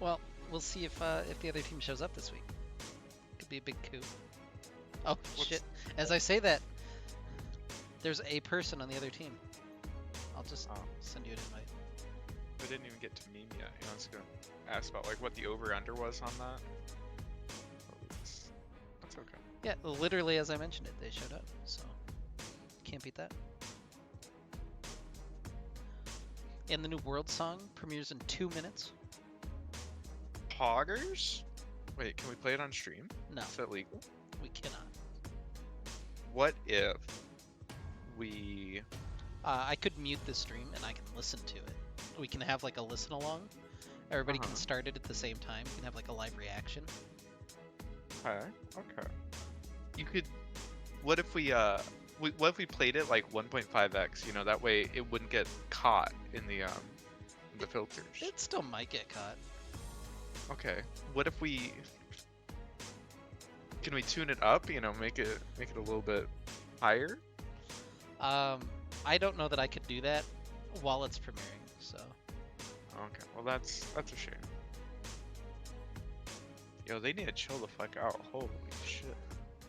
Well, we'll see if the other team shows up this week. Could be a big coup. Oh shit! What's As I say that, there's a person on the other team. I'll just oh, send you an invite. I didn't even get to meme yet. I was gonna ask about like what the over/under was on that. That's okay. Yeah, literally as I mentioned it, they showed up. So can't beat that. And the new World song premieres in 2 minutes. Poggers? Wait, can we play it on stream? No, Is that legal? we cannot. What if we? I could mute the stream and I can listen to it. We can have like a listen along. Everybody can start it at the same time. We can have like a live reaction. Okay. Okay. You could. What if what if we played it like 1.5x? You know, that way it wouldn't get caught in the filters. It still might get caught. Okay. What if we? Can we tune it up? You know, make it a little bit higher. I don't know that I could do that while it's premiering. So. Okay. Well, that's a shame. Yo, they need to chill the fuck out. Holy shit.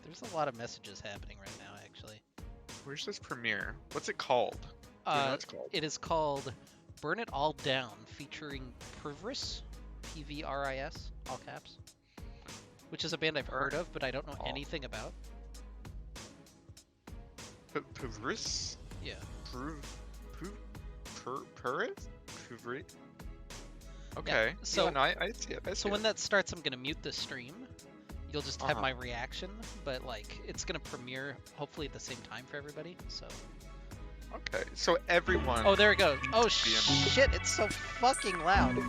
There's a lot of messages happening right now, actually. Where's this premiere? What's it called? Do you know what it's called? It is called Burn It All Down, featuring Pervris, P-V-R-I-S, all caps, which is a band I've heard of, but I don't know anything about. Puvris? Yeah. Puvri? Okay. Yeah, so yeah, no, I see it. So when that starts, I'm gonna mute the stream. You'll just have my reaction, but like it's gonna premiere hopefully at the same time for everybody. So. Okay. So everyone. Oh, there it goes. Oh shit! It's so fucking loud.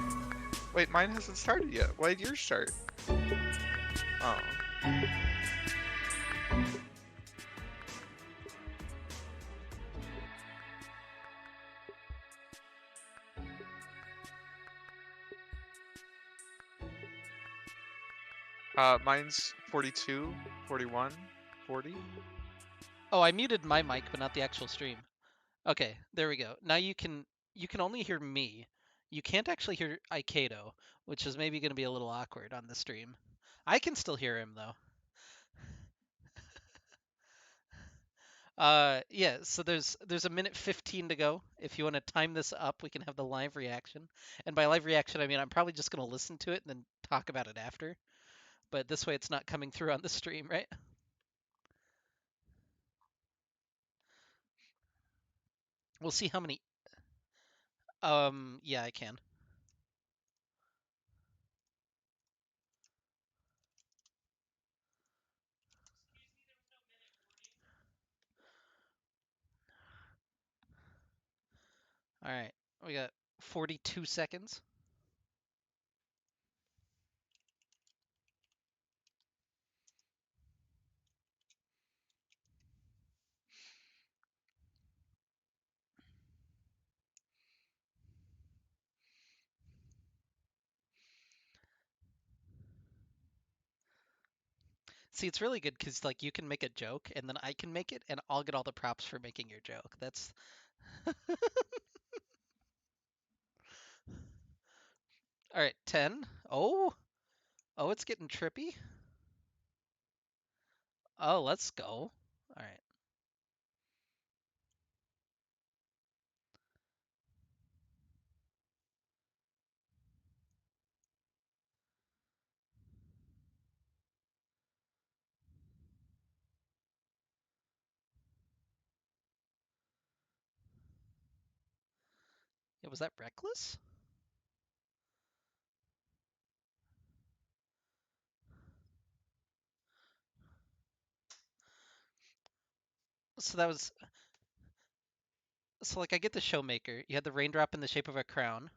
Wait, mine hasn't started yet. Why did yours start? Oh. Mine's 42, 41, 40. Oh, I muted my mic, but not the actual stream. Okay, there we go. Now you can only hear me. You can't actually hear Aikado, which is maybe going to be a little awkward on the stream. I can still hear him though. Yeah, so there's a minute 15 to go. If you want to time this up, we can have the live reaction. And by live reaction, I mean I'm probably just going to listen to it and then talk about it after. But this way it's not coming through on the stream, right? We'll see how many. Yeah, I can. All right, we got 42 seconds. See, it's really good because like you can make a joke and then I can make it and I'll get all the props for making your joke. That's all right, 10. Oh, it's getting trippy. Oh, let's go. All right. Yeah, was that reckless? So that was so like I get the showmaker. You had the raindrop in the shape of a crown.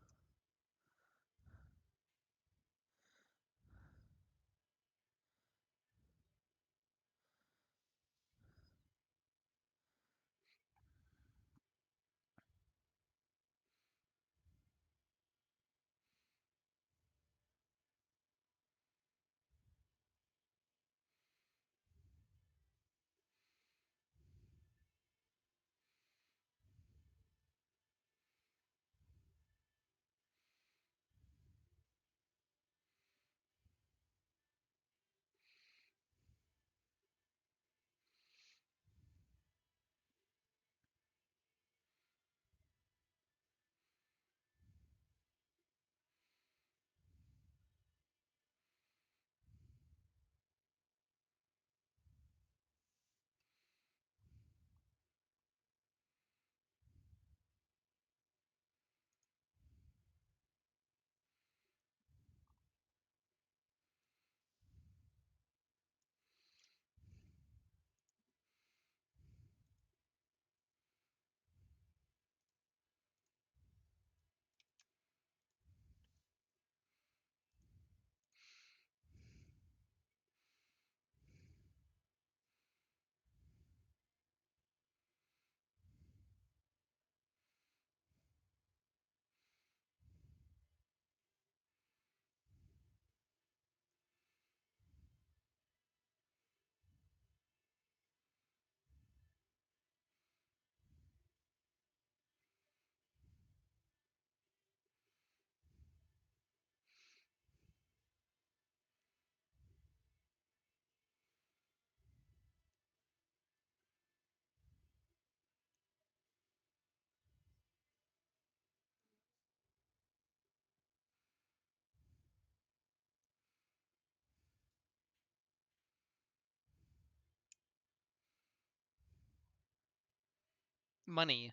Money.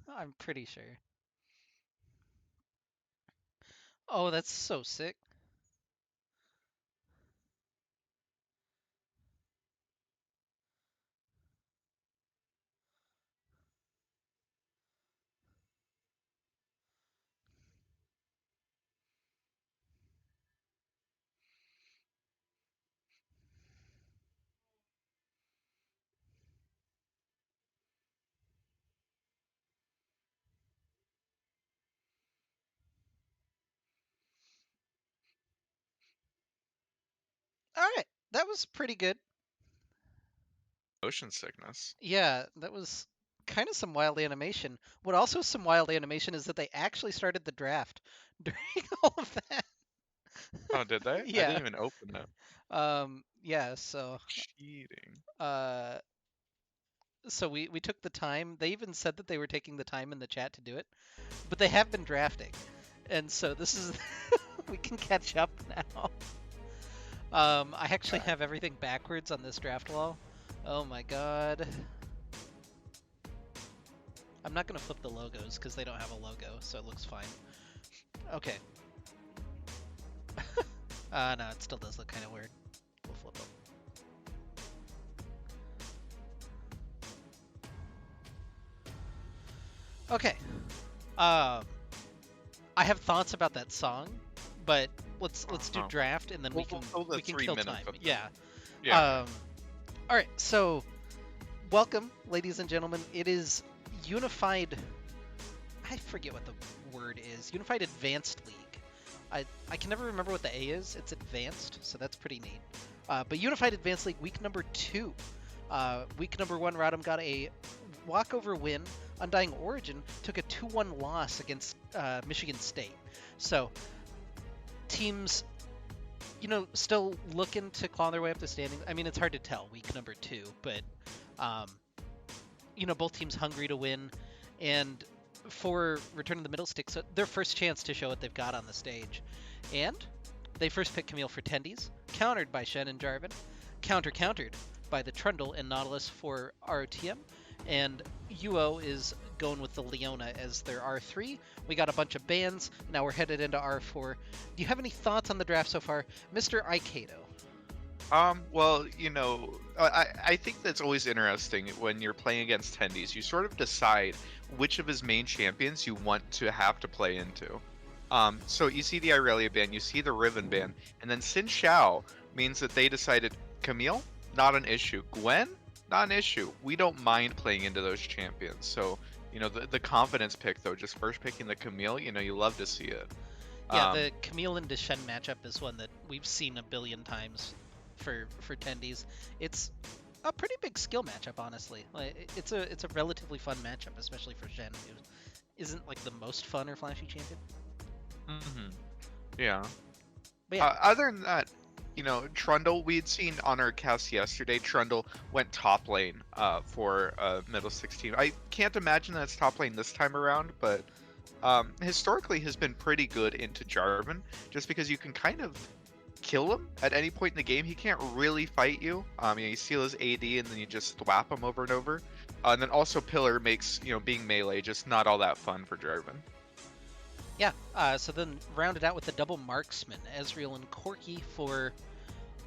I'm pretty sure. Oh, that's so sick. All right, that was pretty good. Motion sickness. Yeah, that was kind of some wild animation. What also some wild animation is that they actually started the draft during all of that. Oh, did they? I Yeah. didn't even open it. Yeah, so Cheating. uh we took the time. They even said that they were taking the time in the chat to do it, but they have been drafting. And so this is we can catch up now. I actually Okay. have everything backwards on this draft wall. Oh my god. I'm not gonna flip the logos because they don't have a logo, so it looks fine. Okay. No, it still does look kind of weird. We'll flip them. Okay. Um, I have thoughts about that song, but let's do Uh-huh. draft and then We'll fill the we can three kill minutes time. of Yeah. yeah. Um, all right. So welcome, ladies and gentlemen. It is Unified. I forget what the word is. Unified Advanced League. I can never remember what the A is. It's advanced, so that's pretty neat. But Unified Advanced League week number 2. Week number 1, Rodham got a walkover win. Undying Origin took a 2-1 loss against Michigan State. So teams, still looking to claw their way up the standings. I mean, it's hard to tell week number 2, but um, both teams hungry to win, and for Return of the Middlesticks, their first chance to show what they've got on the stage. And they first pick Camille for Tendies, countered by Shen and Jarvan, countered by the Trundle and Nautilus for ROTM, and UO is going with the Leona as their R3. We got a bunch of bans. Now we're headed into R4. Do you have any thoughts on the draft so far, Mr. Ikedo? Well, I think that's always interesting when you're playing against Tendies. You sort of decide which of his main champions you want to have to play into. So you see the Irelia ban, you see the Riven ban, and then Xin Shao means that they decided Camille, not an issue. Gwen, not an issue. We don't mind playing into those champions. So, the confidence pick though, just first picking the Camille, you love to see it. Yeah, Um, the Camille and Deshen matchup is one that we've seen a billion times for Tendies. It's a pretty big skill matchup, honestly. Like, it's a relatively fun matchup, especially for Shen, who isn't like the most fun or flashy champion. mhm, yeah. But yeah, Other than that, Trundle, we had seen on our cast yesterday, Trundle went top lane for Middlesticks team. I can't imagine that's top lane this time around, but historically has been pretty good into Jarvan, just because you can kind of kill him at any point in the game. He can't really fight you. You steal his AD and then you just thwap him over and over. And then also Pillar makes, being melee just not all that fun for Jarvan. yeah. So then rounded out with the double marksman, Ezreal and Corki for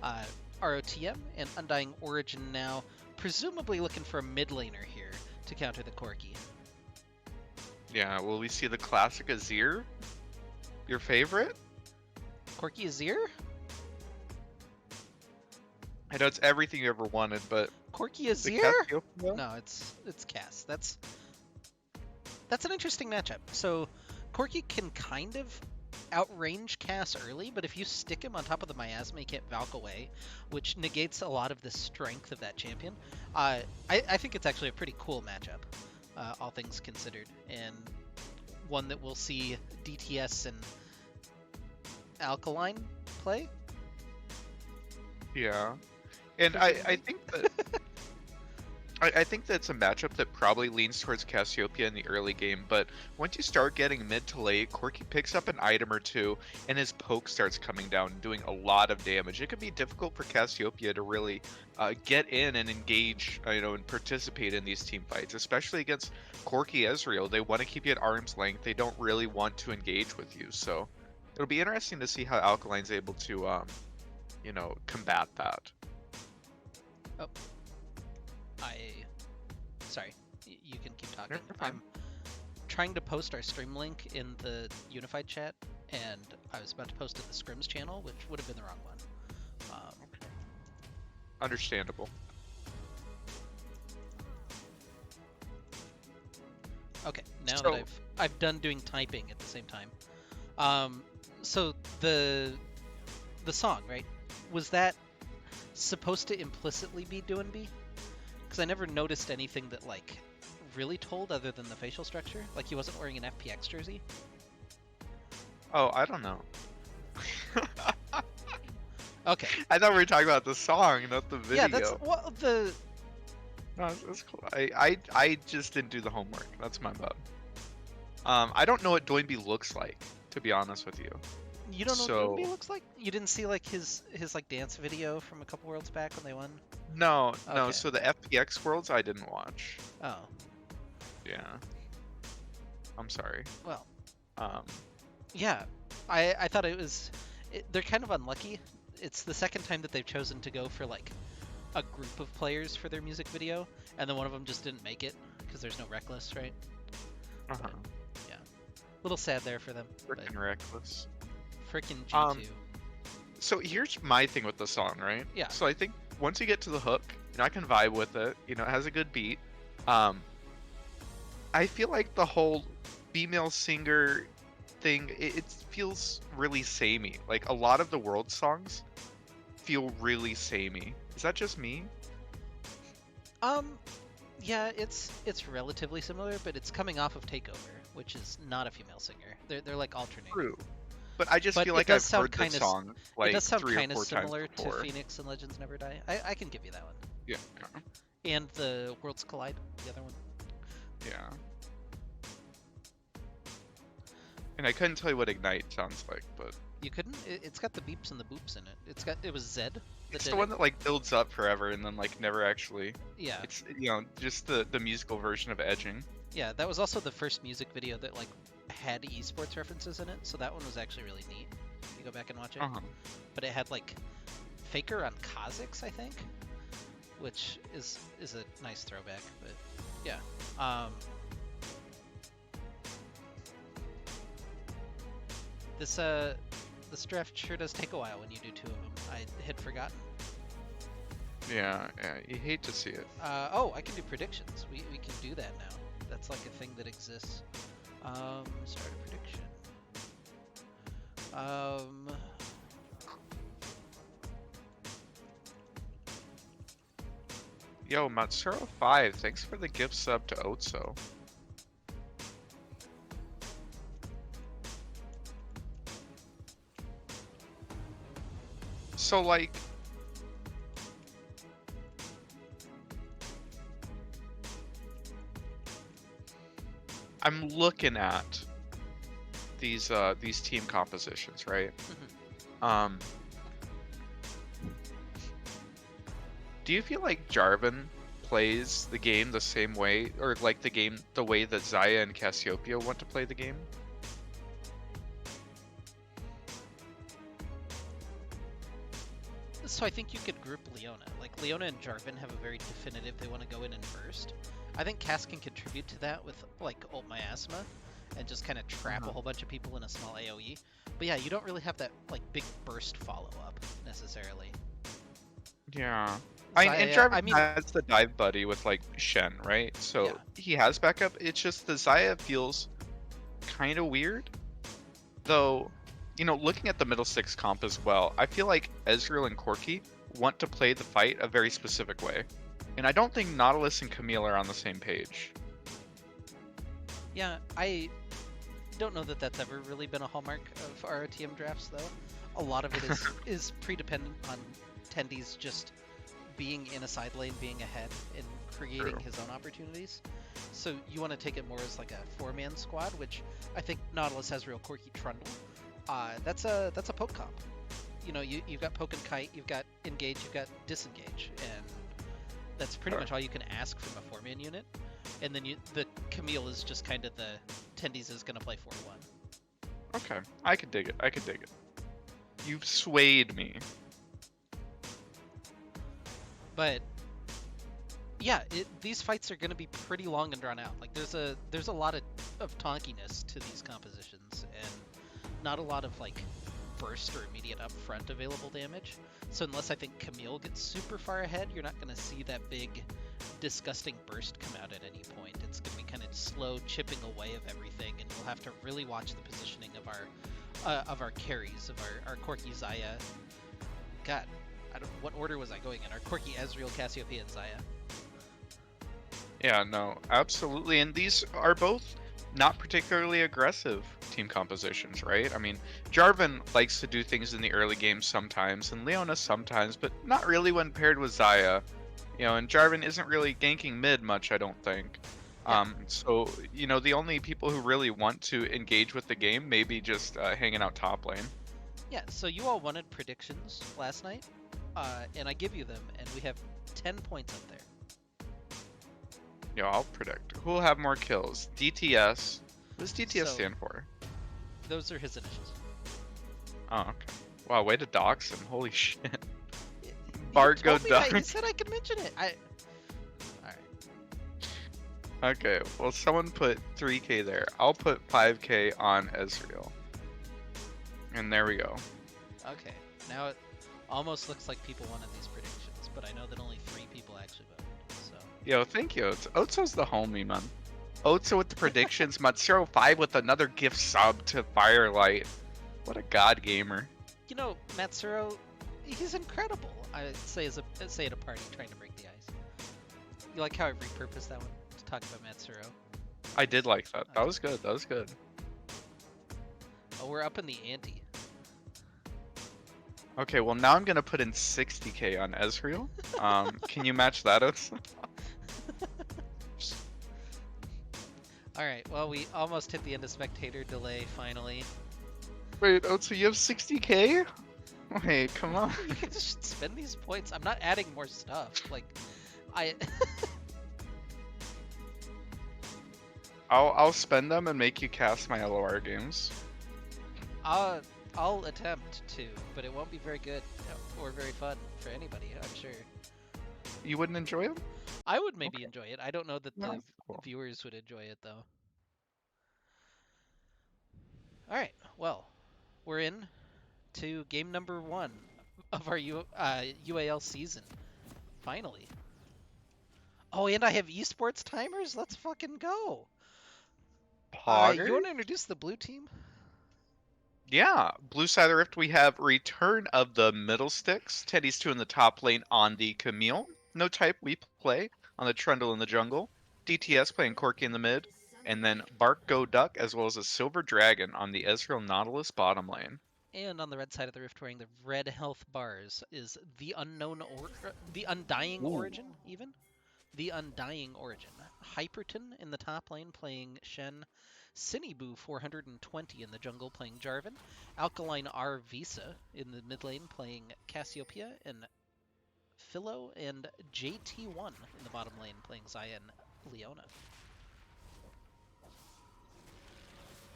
uh, ROTM, and Undying Origin now presumably looking for a mid laner here to counter the Corki. Yeah, will we see the classic Azir? Your favorite? Corki Azir? I know it's everything you ever wanted, but Corki the Azir? Cassiopeia? No, it's Cass. That's an interesting matchup. So Corki can kind of outrange Cass early, but if you stick him on top of the miasma, he can't Valk away, which negates a lot of the strength of that champion. I think it's actually a pretty cool matchup, all things considered, and one that we'll see DTS and Alkaline play. Yeah. And I think that I think that's a matchup that probably leans towards Cassiopeia in the early game, but once you start getting mid to late, Corki picks up an item or two, and his poke starts coming down, doing a lot of damage. It can be difficult for Cassiopeia to really get in and engage, and participate in these team fights, especially against Corki Ezreal. They want to keep you at arm's length. They don't really want to engage with you, so it'll be interesting to see how Alkaline's able to, combat that. Oh, I. Sorry, you can keep talking. You're fine. I'm trying to post our stream link in the unified chat, and I was about to post it in the scrims channel, which would have been the wrong one. Understandable. Okay, now So- that I've done doing typing at the same time. So the song, right? Was that supposed to implicitly be Doinby? Because I never noticed anything that like really told other than the facial structure. Like he wasn't wearing an FPX jersey. Oh, I don't know. Okay. I thought we were talking about the song, not the video. Yeah, that's well the. No, that's cool. I just didn't do the homework. That's my bad. I don't know what Doinby looks like, to be honest with you. You don't know So- what Doinby looks like? You didn't see like his like dance video from a couple worlds back when they won? No. Okay. So the FPX Worlds I didn't watch. Oh, Yeah. I'm sorry. well. Um, Yeah, I thought it was. They're kind of unlucky. It's the second time that they've chosen to go for like a group of players for their music video, and then one of them just didn't make it because there's no Reckless, right? uh-huh. Little sad there for them. But Freaking reckless. frickin' G2. So here's my thing with the song, right? Yeah. So I think once you get to the hook, I can vibe with it. It has a good beat. I feel like the whole female singer thing, it feels really samey. Like a lot of the world songs feel really samey. Is that just me? Yeah, it's relatively similar, but it's coming off of Takeover, which is not a female singer. They're like alternating. True. But I just But feel it like does I've sound heard this kinda song like it does sound 3 or kind of 4 times similar to before. Phoenix and Legends Never Die. I can give you that one. Yeah. And the Worlds Collide, the other one. Yeah. And I couldn't tell you what Ignite sounds like, but You couldn't? It's got the beeps and the boops in it. It was Zed that it's did the one it. that like builds up forever and then like never actually. Yeah, It's just the musical version of edging. yeah. That was also the first music video that like had esports references in it, so that one was actually really neat. If you go back and watch it. Uh-huh. But it had like Faker on Kha'Zix, I think, which is a nice throwback. But yeah. This draft sure does take a while when you do two of them. I had forgotten. Yeah, you hate to see it. Oh, I can do predictions. We can do that now. That's like a thing that exists. Start a prediction. Yo, Matsuro5, thanks for the gift sub to Otso. So like I'm looking at these team compositions, right? Do you feel like Jarvan plays the game the same way, or like the way that Xayah and Cassiopeia want to play the game? So I think you could group Leona. Like Leona and Jarvan have a very definitive they want to go in and burst. I think Cass can contribute to that with like ult miasma and just kind of trap a whole bunch of people in a small AoE. But yeah, you don't really have that like big burst follow up necessarily. Yeah. And Xayah, Jarvan I mean- has the dive buddy with like Shen, right? So Yeah. he has backup. It's just the Xayah feels kind of weird. Though, looking at the Middlesticks comp as well, I feel like Ezreal and Corki want to play the fight a very specific way. And I don't think Nautilus and Camille are on the same page. Yeah, I don't know that that's ever really been a hallmark of ROTM drafts though. A lot of it is pre-dependent on attendees just being in a side lane, being ahead, and creating True. his own opportunities. So you want to take it more as like a four-man squad, which I think Nautilus has real Corky Trundle. That's a poke comp. You've got poke and kite, you've got engage, you've got disengage, and that's pretty Sure. much all you can ask from a four-man unit. And then the Camille is just kind of the Tendies is going to play 4-1. Okay. I could dig it. I could dig it. You've swayed me. But yeah, these fights are going to be pretty long and drawn out. Like there's a lot of tonkiness to these compositions, and not a lot of like burst or immediate upfront available damage. So unless I think Camille gets super far ahead, you're not going to see that big, disgusting burst come out at any point. It's going to be kind of slow chipping away of everything, and you'll have to really watch the positioning of our carries, of our Corky Zaya. God, what order was I going in? Our Corky Ezreal, Cassiopeia, and Zaya. Yeah, no, absolutely. And these are both not particularly aggressive team compositions, right? I mean, Jarvan likes to do things in the early game sometimes, and Leona sometimes, but not really when paired with Xayah. And Jarvan isn't really ganking mid much, I don't think. Yeah, So, the only people who really want to engage with the game may be just hanging out top lane. yeah. So you all wanted predictions last night, and I give you them, and we have 10 points up there. I'll predict. Who will have more kills? DTS. What does DTS So stand for? those are his initials. Oh, okay. Wow, way to dox him. Holy shit. He Bart go told me duck. he said I could mention it. All right. Okay, well, someone put 3K there. I'll put 5K on Ezreal. And there we go. Okay. Now it almost looks like people wanted these predictions, but I know that only 3 people actually voted. So Yo, thank you. Otso's the homie, man. Otso with the predictions. Matsuro5 with another gift sub to Firelight. What a god gamer. Matsuro, he's incredible. I'd say say at a party trying to break the ice. You like how I repurposed that one to talk about Matsuro? I did like that. That Okay. was good. That was good. Oh, we're up in the ante. Okay, well, now I'm going to put in 60K on Ezreal. Can you match that, Otso? All right. Well, we almost hit the end of spectator delay finally. Wait, Otso, you have 60K? Wait, come on. You can just spend these points. I'm not adding more stuff. Like, I. I'll spend them and make you cast my LOR games. I'll attempt to, but it won't be very good or very fun for anybody, I'm sure. You wouldn't enjoy them? I would maybe Okay. enjoy it. I don't know that No, the cool. viewers would enjoy it though. All right. Well, we're in to game number 1 of our UAL season. Finally. Oh, and I have esports timers. Let's fucking go. You Pogger? want to introduce the blue team? Yeah, blue side of the rift we have return of the Middlesticks. Teddy's 2 in the top lane on the Camille. No type we play on the Trundle in the jungle. DTS playing Corky in the mid. And then Bark Go Duck as well as a Silver Dragon on the Ezreal Nautilus bottom lane. And on the red side of the rift, wearing the red health bars, is the the Undying Ooh. Origin, even the Undying Origin. Hyperton in the top lane playing Shen. Cinniboo 420 in the jungle playing Jarvan. Alkaline R Visa in the mid lane playing Cassiopeia and Philo, and JT1 in the bottom lane playing Xayah and Leona.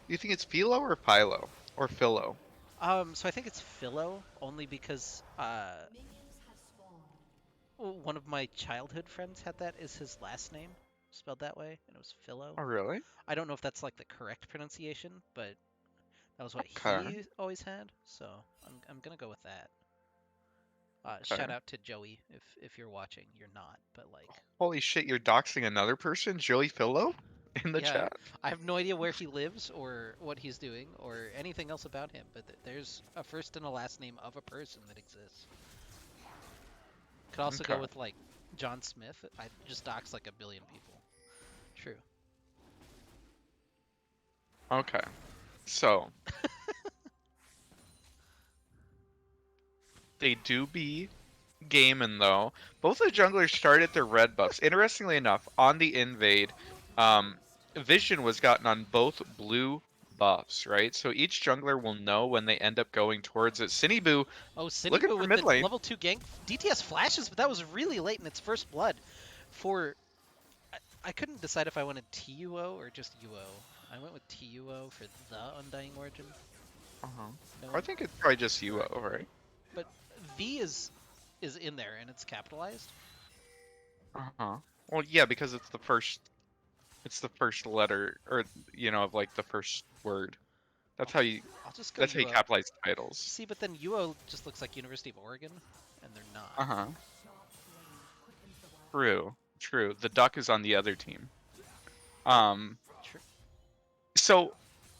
You think it's Philo or Philo? Or Philo? So I think it's Philo only because one of my childhood friends had that as his last name, spelled that way, and it was Philo. Oh, really? I don't know if that's like the correct pronunciation, but that was what Okay. he always had, so I'm gonna go with that. Shout Okay. out to Joey if you're watching. You're not, but like, Holy shit, you're doxing another person? Joey Philo? In the yeah, chat? I have no idea where he lives or what he's doing or anything else about him, but there's a first and a last name of a person that exists. Could also go Okay. with like John Smith. I just dox like a billion people. True. Okay. So, they do be gaming though. Both the junglers started their red buffs. Interestingly enough, on the invade, um, vision was gotten on both blue buffs, right? So each jungler will know when they end up going towards it. Sinibu Oh, looking Sinibu for with mid the lane. level 2 gank. DTS flashes, but that was really late in its first blood. For I couldn't decide if I wanted TUO or just UO. I went with TUO for the Undying Origin. Uh-huh. I Knowing, think it's probably just UO, right? but V is in there and it's capitalized. Uh-huh. Well, yeah, because it's the first letter, or of like the first word. That's I'll, how you I'll just go that's how you UO. capitalize titles. See, but then UO just looks like University of Oregon, and they're not. Uh-huh. True. True. The duck is on the other team. But Um, tr- so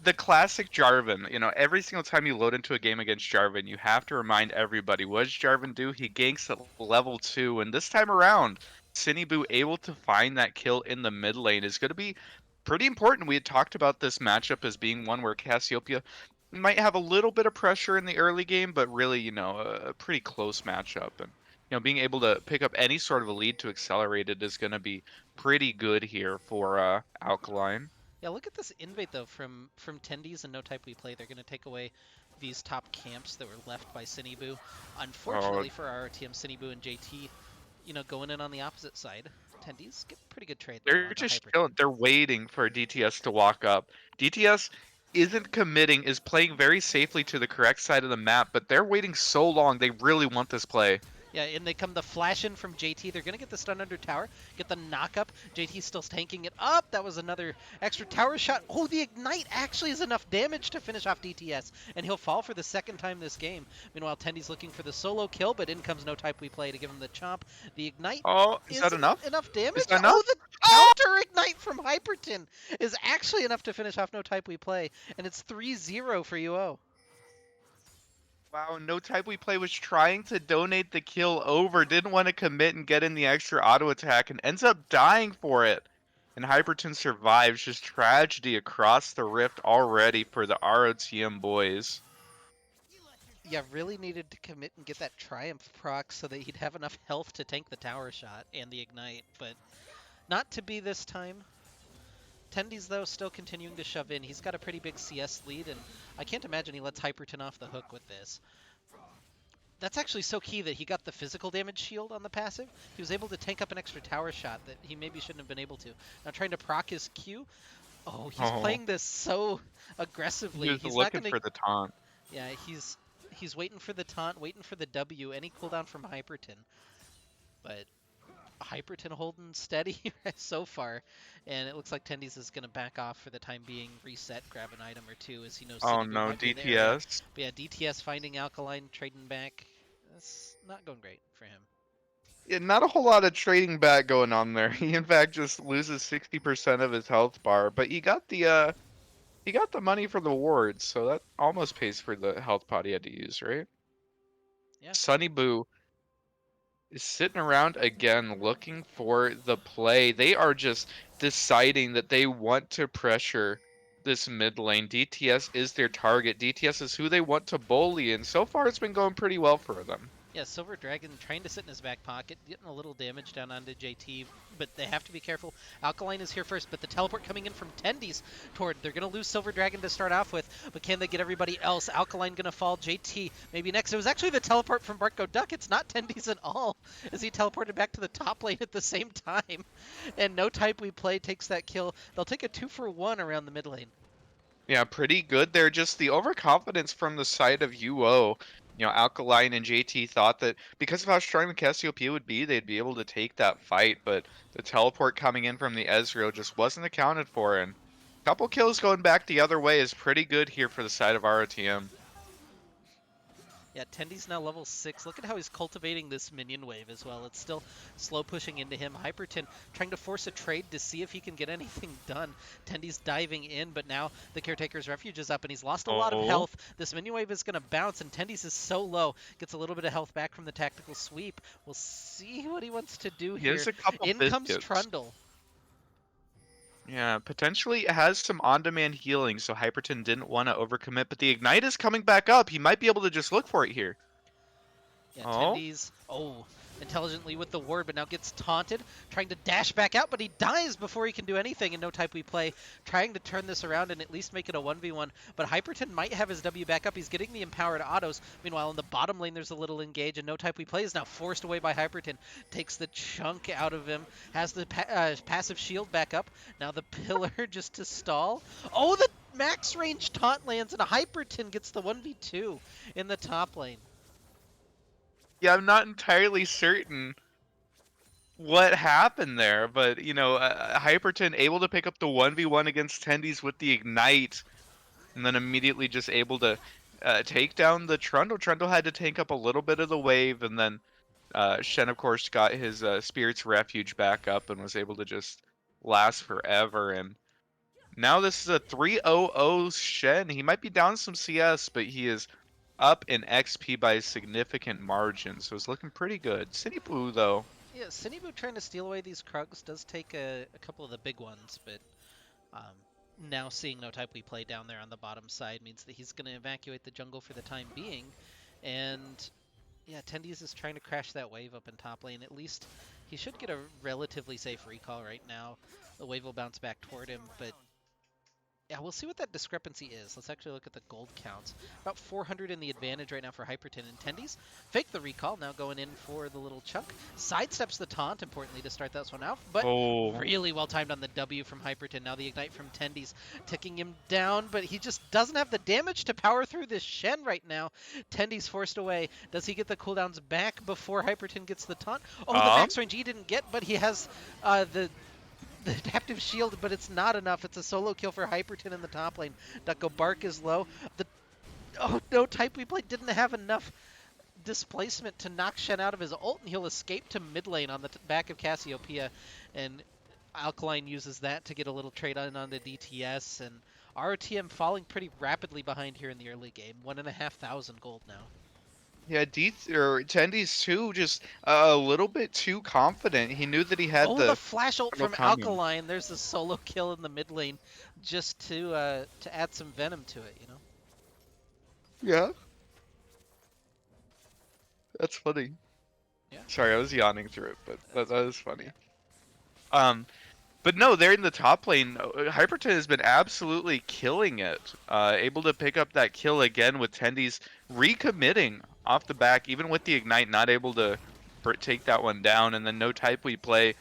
the classic Jarvan, every single time you load into a game against Jarvan, you have to remind everybody, what does Jarvan do? He ganks at level 2, and this time around, Sinibu able to find that kill in the mid lane is going to be pretty important. We had talked about this matchup as being one where Cassiopeia might have a little bit of pressure in the early game, but really, a pretty close matchup. And, being able to pick up any sort of a lead to accelerate it is going to be pretty good here for Alkaline. yeah, look at this invade though from Tendies and No Type We Play. They're gonna take away these top camps that were left by Sinibu. Oh, Unfortunately for our TM, Sinibu and JT, going in on the opposite side. Tendies get pretty good trade though they're onto just Hyperton. chilling. They're waiting for DTS to walk up. DTS isn't committing, is playing very safely to the correct side of the map, but they're waiting so long. They really want this play. Yeah, and they come the flash in from JT. They're gonna get the stun under tower, get the knock up. JT's still tanking it up. That was another extra tower shot. Oh, the ignite actually is enough damage to finish off DTS, and he'll fall for the second time this game. Meanwhile, Tendy's looking for the solo kill, but in comes No Type We Play to give him the chomp. The ignite Oh, is that isn't enough? enough Is damage. that enough? Oh, the Oh! counter ignite from Hyperton is actually enough to finish off No Type We Play, and it's 3-0 for UO. Wow, no type we play was trying to donate the kill over, didn't want to commit and get in the extra auto attack, and ends up dying for it. And Hyperton survives. Just tragedy across the rift already for the ROTM boys. Yeah, really needed to commit and get that Triumph proc so that he'd have enough health to tank the tower shot and the ignite, but not to be this time. Tendy's, though, still continuing to shove in. He's got a pretty big CS lead, and I can't imagine he lets Hyperton off the hook with this. That's actually so key that he got the physical damage shield on the passive. He was able to tank up an extra tower shot that he maybe shouldn't have been able to. Now trying to proc his Q. Oh, he's Oh, playing this so he aggressively. was He's not looking going to... for the taunt. Yeah, he's waiting for the taunt, waiting for the W, any cooldown from Hyperton. But Hyperton holding steady so far, and it looks like Tendies is going to back off for the time being, reset, grab an item or two, as he knows Oh Sinibu no, might be in the area. DTS. But yeah, DTS finding Alkaline, trading back. That's not going great for him. Yeah, not a whole lot of trading back going on there. He in fact just loses 60% of his health bar, but he got the money for the wards, so that almost pays for the health pot he had to use, right? Yeah, Sunny Boo is sitting around again looking for the play. They are just deciding that they want to pressure this mid lane. DTS is their target. DTS is who they want to bully, and so far it's been going pretty well for them. yeah, Silver Dragon trying to sit in his back pocket, getting a little damage down onto JT, but they have to be careful. Alkaline is here first, but the teleport coming in from Tendies toward, they're going to lose Silver Dragon to start off with, but can they get everybody else? Alkaline going to fall, JT maybe next. It was actually the teleport from Barco Duck. It's not Tendies at all, as he teleported back to the top lane at the same time. And No Type We Play takes that kill. They'll take a 2-for-1 around the mid lane. Yeah, pretty good there. Just the overconfidence from the side of UO. Alkaline and JT thought that because of how strong the Cassiopeia would be, they'd be able to take that fight, but the teleport coming in from the Ezreal just wasn't accounted for, and a couple kills going back the other way is pretty good here for the side of ROTM. Yeah, Tendy's now level 6. Look at how he's cultivating this minion wave as well. It's still slow pushing into him. Hyperton trying to force a trade to see if he can get anything done. Tendy's diving in, but now the Caretaker's Refuge is up and he's lost a lot of Oh, health. This minion wave is going to bounce and Tendy's is so low. Gets a little bit of health back from the tactical sweep. We'll see what he wants to do he has here. a couple In comes biscuits. Trundle. Yeah, potentially it has some on-demand healing, so Hyperton didn't want to overcommit, but the Ignite is coming back up. He might be able to just look for it here. Yeah, Oh, Tendies, intelligently with the ward, but now gets taunted, trying to dash back out, but he dies before he can do anything, and no type we play, trying to turn this around and at least make it a 1v1, but Hyperton might have his W back up, he's getting the empowered autos, meanwhile in the bottom lane there's a little engage, and no type we play is now forced away by Hyperton, takes the chunk out of him, has the passive shield back up, now the pillar just to stall, the max range taunt lands, and Hyperton gets the 1v2 in the top lane. yeah, I'm not entirely certain what happened there, but Hyperton able to pick up the 1v1 against Tendies with the ignite, and then immediately just able to take down the Trundle. Trundle had to tank up a little bit of the wave, and then Shen, of course, got his Spirit's Refuge back up and was able to just last forever. And now this is a 3-0-0 Shen. He might be down some CS, but he is up in XP by a significant margin, so it's looking pretty good. City Blue, though. Yeah, Cinebu trying to steal away these Krugs does take a couple of the big ones, but um, now seeing no type we play down there on the bottom side means that he's going to evacuate the jungle for the time being. And yeah, Tendies is trying to crash that wave up in top lane. At least he should get a relatively safe recall right now. The wave will bounce back toward him, but yeah, we'll see what that discrepancy is. Let's actually look at the gold counts. About 400 in the advantage right now for Hyperton and Tendies. Fake the recall, now going in for the little chunk. Sidesteps the taunt, importantly to start this one out, but Oh, really well timed on the W from Hyperton. Now the Ignite from Tendies ticking him down, but he just doesn't have the damage to power through this Shen right now. Tendies forced away. Does he get the cooldowns back before Hyperton gets the taunt? Oh, the max range he didn't get, but he has the adaptive shield, but it's not enough. It's a solo kill for Hyperton in the top lane. Ducko Bark is low. No type we played didn't have enough displacement to knock Shen out of his ult, and he'll escape to mid lane on the back of Cassiopeia, and Alkaline uses that to get a little trade on the DTS, and ROTM falling pretty rapidly behind here in the early game. 1,500 gold now. yeah, Tendies too, just a little bit too confident. He knew that he had The the flash ult Trundle from coming. Alkaline. There's a solo kill in the mid lane just to add some venom to it, you know? Yeah, that's funny. Yeah. Sorry, I was yawning through it, but that is funny. Yeah. Um, but no, they're in the top lane. Hyperton has been absolutely killing it. Able to pick up that kill again with Tendies recommitting off the back, even with the ignite, not able to take that one down. And then no type we play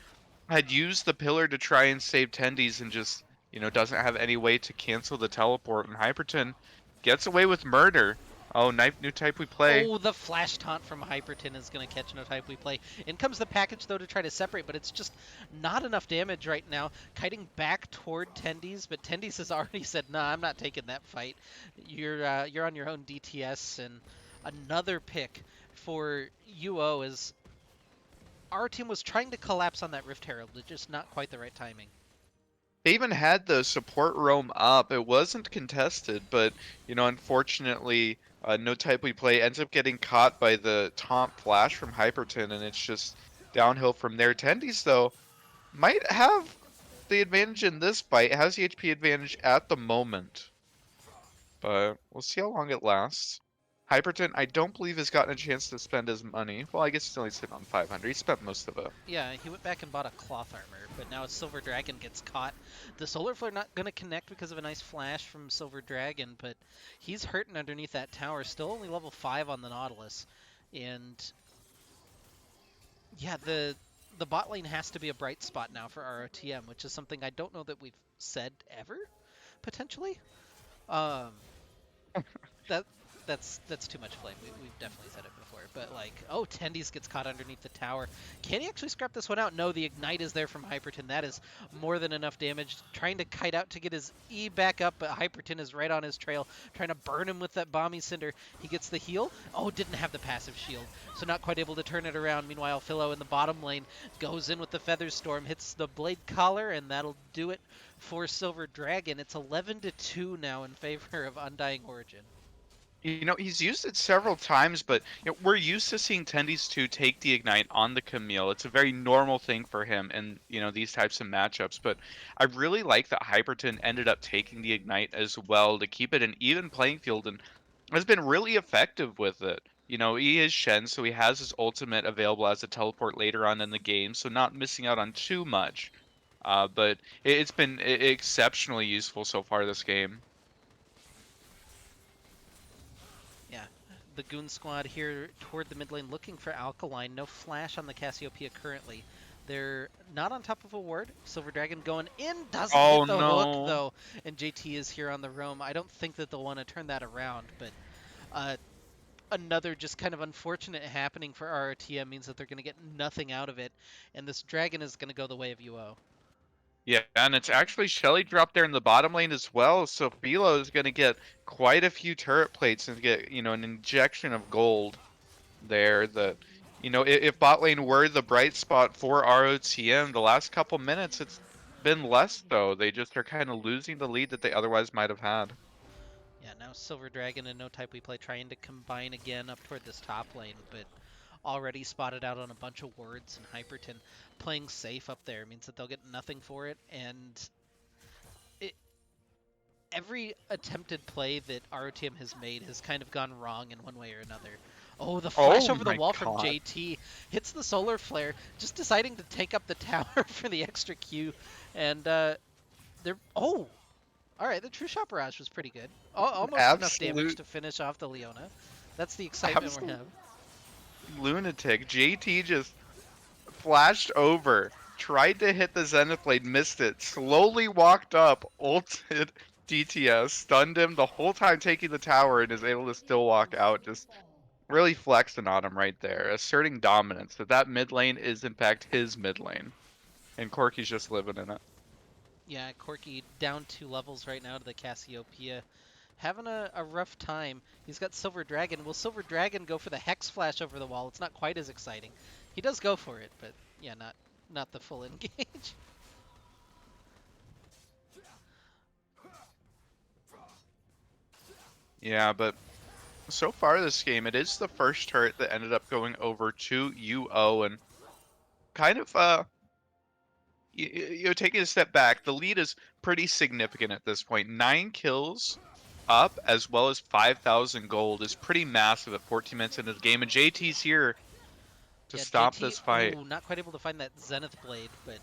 had used the pillar to try and save Tendies and just doesn't have any way to cancel the teleport. And Hyperton gets away with murder. Oh, new type we play. The flash taunt from Hyperton is going to catch no type we play. In comes the package, though, to try to separate, but it's just not enough damage right now. Kiting back toward Tendies, but Tendies has already said, nah, I'm not taking that fight. You're on your own DTS, and another pick for UO is our team was trying to collapse on that Rift Herald, but just not quite the right timing. They even had the support roam up. It wasn't contested, but unfortunately, no type we play ends up getting caught by the taunt flash from Hyperton, and it's just downhill from there. Tendies though might have the advantage in this fight. Has the HP advantage at the moment, but we'll see how long it lasts. Hyperton, I don't believe has gotten a chance to spend his money. Well, I guess he's only sitting on 500. He spent most of it. Yeah, he went back and bought a cloth armor, but now Silver Dragon gets caught. The Solar Flare not going to connect because of a nice flash from Silver Dragon, but he's hurting underneath that tower. Still only level 5 on the Nautilus. And yeah, the bot lane has to be a bright spot now for ROTM, which is something I don't know that we've said ever, potentially. Um, that that's too much flame. We've definitely said it before. But like, Tendies gets caught underneath the tower. Can he actually scrap this one out? No, the ignite is there from Hyperton. That is more than enough damage. Trying to kite out to get his E back up, but Hyperton is right on his trail, trying to burn him with that bomby cinder. He gets the heal. Didn't have the passive shield, so not quite able to turn it around. Meanwhile, Philo in the bottom lane goes in with the Feather Storm, hits the Blade Collar, and that'll do it for Silver Dragon. It's 11-2 now in favor of Undying Origin. He's used it several times, but we're used to seeing Tendies 2 take the Ignite on the Camille. It's a very normal thing for him in, these types of matchups. But I really like that Hyperton ended up taking the Ignite as well to keep it an even playing field and has been really effective with it. You know, he is Shen, so he has his ultimate available as a teleport later on in the game, so not missing out on too much. But it's been exceptionally useful so far this game. Yeah, the Goon Squad here toward the mid lane looking for Alkaline. No flash on the Cassiopeia currently. They're not on top of a ward. Silver Dragon going in, doesn't hit Oh the hook no. though, and JT is here on the roam. I don't think that they'll want to turn that around, but uh, another just kind of unfortunate happening for RRTM means that they're going to get nothing out of it, and this Dragon is going to go the way of UO. Yeah, and it's actually Shelly dropped there in the bottom lane as well, so Philo is going to get quite a few turret plates and get, you know, an injection of gold there. That, you know, if bot lane were the bright spot for ROTM, the last couple minutes it's been less so. They just are kind of losing the lead that they otherwise might have had. Yeah, now Silver Dragon and No Type We Play trying to combine again up toward this top lane, but already spotted out on a bunch of wards, and Hyperton playing safe up there means that they'll get nothing for it, and it, every attempted play that ROTM has made has kind of gone wrong in one way or another. Oh, the flash Oh over the my wall from god. JT hits the solar flare, just deciding to take up the tower for the extra Q, and they're all right, the True Shot Barrage was pretty good. Almost enough damage Absolute to finish off the Leona. That's the excitement we're absolute having. lunatic. JT just flashed over, tried to hit the Zenith Blade, missed it, slowly walked up, ulted DTS, stunned him the whole time taking the tower, and is able to still walk out. Just really flexing on him right there, asserting dominance. That mid lane is in fact his mid lane, and Corky's just living in it. Yeah, Corky down 2 levels right now to the Cassiopeia. Having a rough time. He's got Silver Dragon. Will Silver Dragon go for the Hex Flash over the wall? It's not quite as exciting. He does go for it, but yeah, not the full engage. Yeah, but so far this game, it is the first turret that ended up going over to UO, and kind of you know, taking a step back, the lead is pretty significant at this point. 9 kills up, as well as 5,000 gold, is pretty massive at 14 minutes into the game, and JT's here to Yeah, stop JT, this fight. not quite able to find that Zenith Blade, but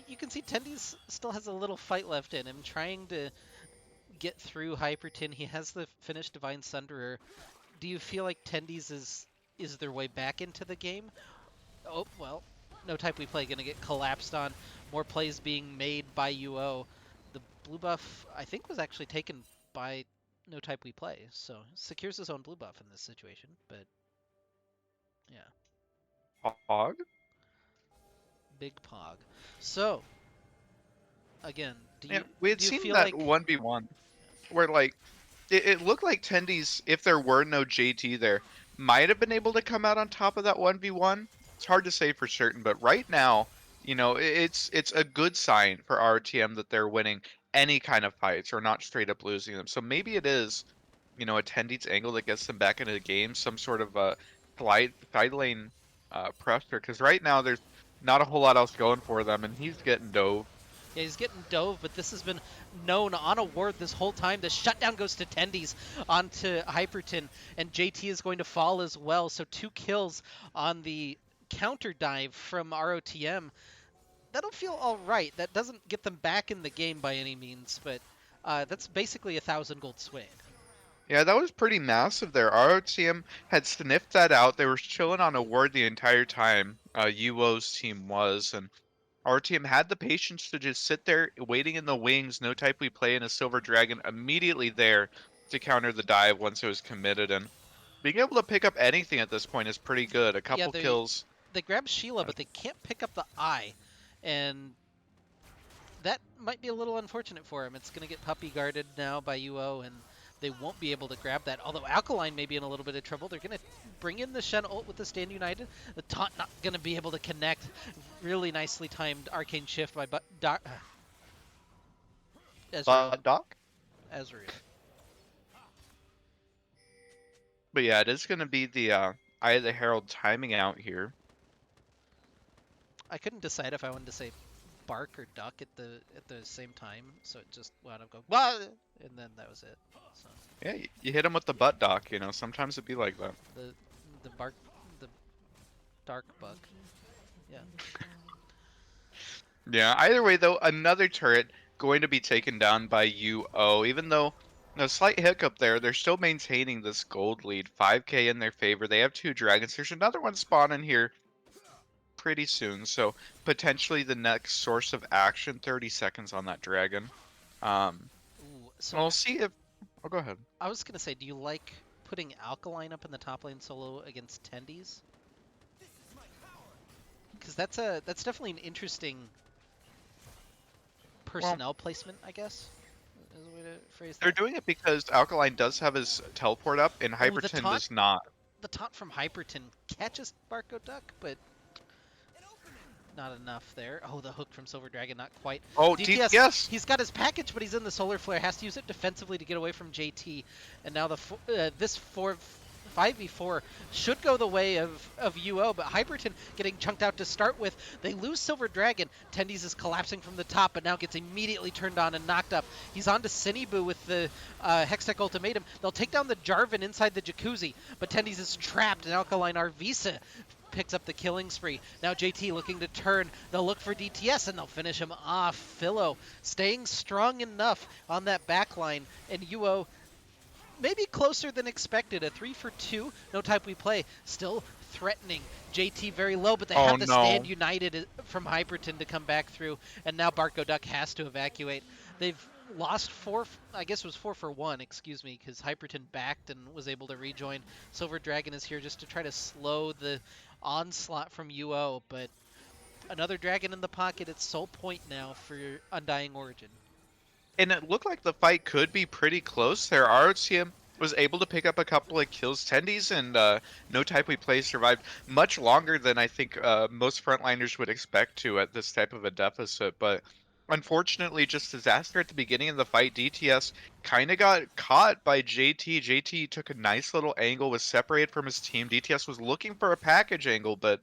you can see Tendy's still has a little fight left in him, trying to get through Hyperton. He has the finished Divine Sunderer. Do you feel like Tendy's is their way back into the game? Oh, well, No Type We Play gonna get collapsed on. More plays being made by UO. The blue buff, I think, was actually taken by No Type We Play, so secures his own blue buff in this situation. But yeah, Hog? big pog. So again, Yeah, we had do you seen feel that like 1v1 where, like, it looked like Tendy's, if there were no JT there, might have been able to come out on top of that 1v1. It's hard to say for certain, but right now, you know, it's a good sign for RTM that they're winning any kind of fights or not straight up losing them. So maybe it is, you know, a Tendy's angle that gets them back into the game, some sort of a side lane pressure, because right now there's not a whole lot else going for them, and he's getting dove. yeah, he's getting dove, but this has been known on a ward this whole time. The shutdown goes to Tendy's onto Hyperton, and JT is going to fall as well. So 2 kills on the counter dive from ROTM. That'll feel all right. That doesn't get them back in the game by any means, but that's basically 1,000 gold swing. Yeah, that was pretty massive there. ROTM had sniffed that out. They were chilling on a ward the entire time. UO's team was, and RTM had the patience to just sit there waiting in the wings. No type we play in a Silver Dragon immediately there to counter the dive once it was committed. And being able to pick up anything at this point is pretty good. A Yeah, couple they kills. they grab Sheila, but they can't pick up the eye, and that might be a little unfortunate for him. It's going to get puppy guarded now by UO, and they won't be able to grab that. Although Alkaline may be in a little bit of trouble. They're going to bring in the Shen ult with the Stand United. The taunt not going to be able to connect. Really nicely timed Arcane Shift by Ezreal. Doc? Ezreal. But yeah, it is going to be the Eye of the Herald timing out here. I couldn't decide if I wanted to say bark or duck at the same time, so it just wound up going bah! And then that was it. So Yeah, you hit him with the butt dock, you know. Sometimes it'd be like that. the bark the dark buck. Yeah. Yeah, either way though, another turret going to be taken down by UO. Even though no slight hiccup there, they're still maintaining this gold lead. 5k in their favor. They have 2 dragons. There's another one spawning here pretty soon, so potentially the next source of action. 30 seconds on that dragon. Um, Ooh, so we'll see if. Oh, go ahead. I was gonna say, do you like putting Alkaline up in the top lane solo against Tendies? Because that's definitely an interesting Well, personnel placement, I guess, is a way to phrase they're that. doing it because Alkaline does have his teleport up, and Oh, Hyperton does not. the taunt from Hyperton catches Barco Duck, but not enough there. Oh, the hook from Silver Dragon, not quite. Oh, DTS, DTS! he's got his package, but he's in the Solar Flare. Has to use it defensively to get away from JT. And now this 5v4 should go the way of UO, but Hyperton getting chunked out to start with. They lose Silver Dragon. Tendies is collapsing from the top, but now gets immediately turned on and knocked up. He's on to Sinibu with the Hextech Ultimatum. They'll take down the Jarvan inside the Jacuzzi, but Tendies is trapped, and Alkaline Arvisa picks up the killing spree. Now JT looking to turn. They'll look for DTS and they'll finish him off. Philo staying strong enough on that back line, and UO maybe closer than expected. A 3 for 2. No type we play. Still threatening. JT very low, but they Oh have the stand no. united from Hyperton to come back through, and now Barco Duck has to evacuate. They've lost I guess it was 4 for 1, excuse me, because Hyperton backed and was able to rejoin. Silver Dragon is here just to try to slow the onslaught from UO, but another dragon in the pocket. It's soul point now for Undying Origin. And it looked like the fight could be pretty close there. ROTM was able to pick up a couple of kills. Tendies and No Type We Play survived much longer than I think most frontliners would expect to at this type of a deficit. But unfortunately, just disaster at the beginning of the fight. DTS kind of got caught by JT. JT took a nice little angle, was separated from his team. DTS was looking for a package angle, but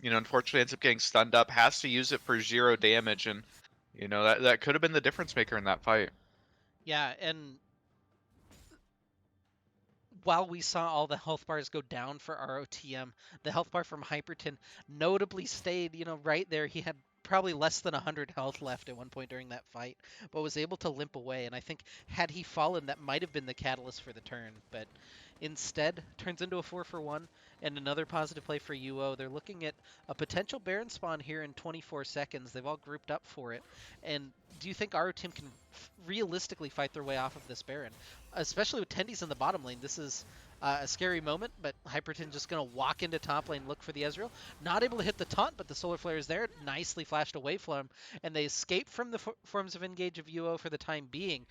unfortunately ends up getting stunned up. Has to use it for 0 damage, and that could have been the difference maker in that fight. Yeah, and while we saw all the health bars go down for ROTM, the health bar from Hyperton notably stayed, right there. He had probably less than 100 health left at one point during that fight, but was able to limp away. And I think had he fallen, that might have been the catalyst for the turn. But instead, turns into a 4 for 1 and another positive play for UO. They're looking at a potential Baron spawn here in 24 seconds. They've all grouped up for it. And do you think our team can realistically fight their way off of this Baron? Especially with Tendies in the bottom lane, this is a scary moment, but Hyperton just going to walk into top lane, look for the Ezreal. Not able to hit the taunt, but the Solar Flare is there, nicely flashed away from him, and they escape from the forms of engage of UO for the time being.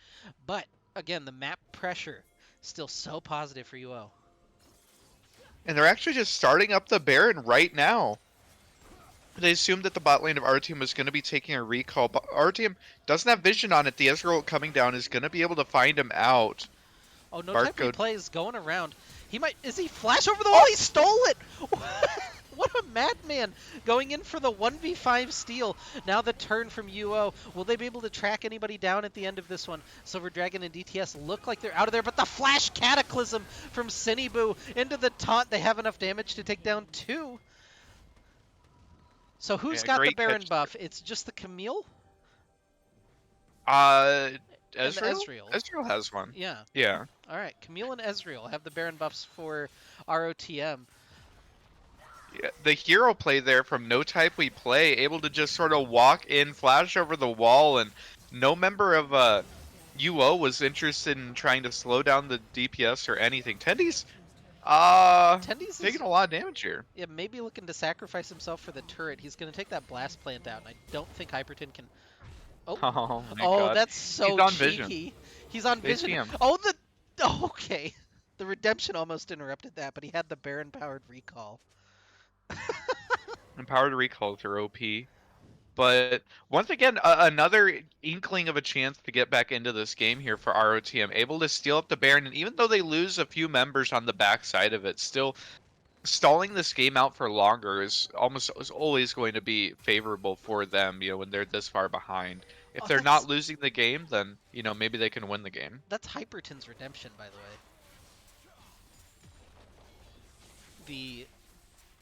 But, again, the map pressure still so positive for UO. And they're actually just starting up the Baron right now. They assumed that the bot lane of our team was going to be taking a recall, but our team doesn't have vision on it. The Ezreal coming down is going to be able to find him out. Oh, no type Barcode. replay is going around. Is he flash over the wall? He stole it! What a madman! Going in for the 1v5 steal. Now the turn from UO. Will they be able to track anybody down at the end of this one? Silver Dragon and DTS look like they're out of there, but the flash cataclysm from Sinibu into the taunt. They have enough damage to take down 2. So who's got the Baron buff? It's just the Camille? Ezreal? And the Ezreal. Ezreal has one. Yeah. Yeah. All right, Camille and Ezreal have the Baron buffs for ROTM. Yeah, the hero play there from No Type We Play, able to just sort of walk in, flash over the wall, and no member of UO was interested in trying to slow down the DPS or anything. Tendies taking a lot of damage here. Yeah, maybe looking to sacrifice himself for the turret. He's going to take that blast plant out, and I don't think Hyperton can. Oh my God. That's so He's on cheeky. Vision. He's on They see Vision. him. Okay. The redemption almost interrupted that, but he had the Baron powered recall. Empowered recalls are OP. But once again, another inkling of a chance to get back into this game here for ROTM. Able to steal up the Baron, and even though they lose a few members on the backside of it, still stalling this game out for longer is always going to be favorable for them, when they're this far behind. If Oh, they're not losing the game, then, maybe they can win the game. that's Hyperton's redemption, by the way. The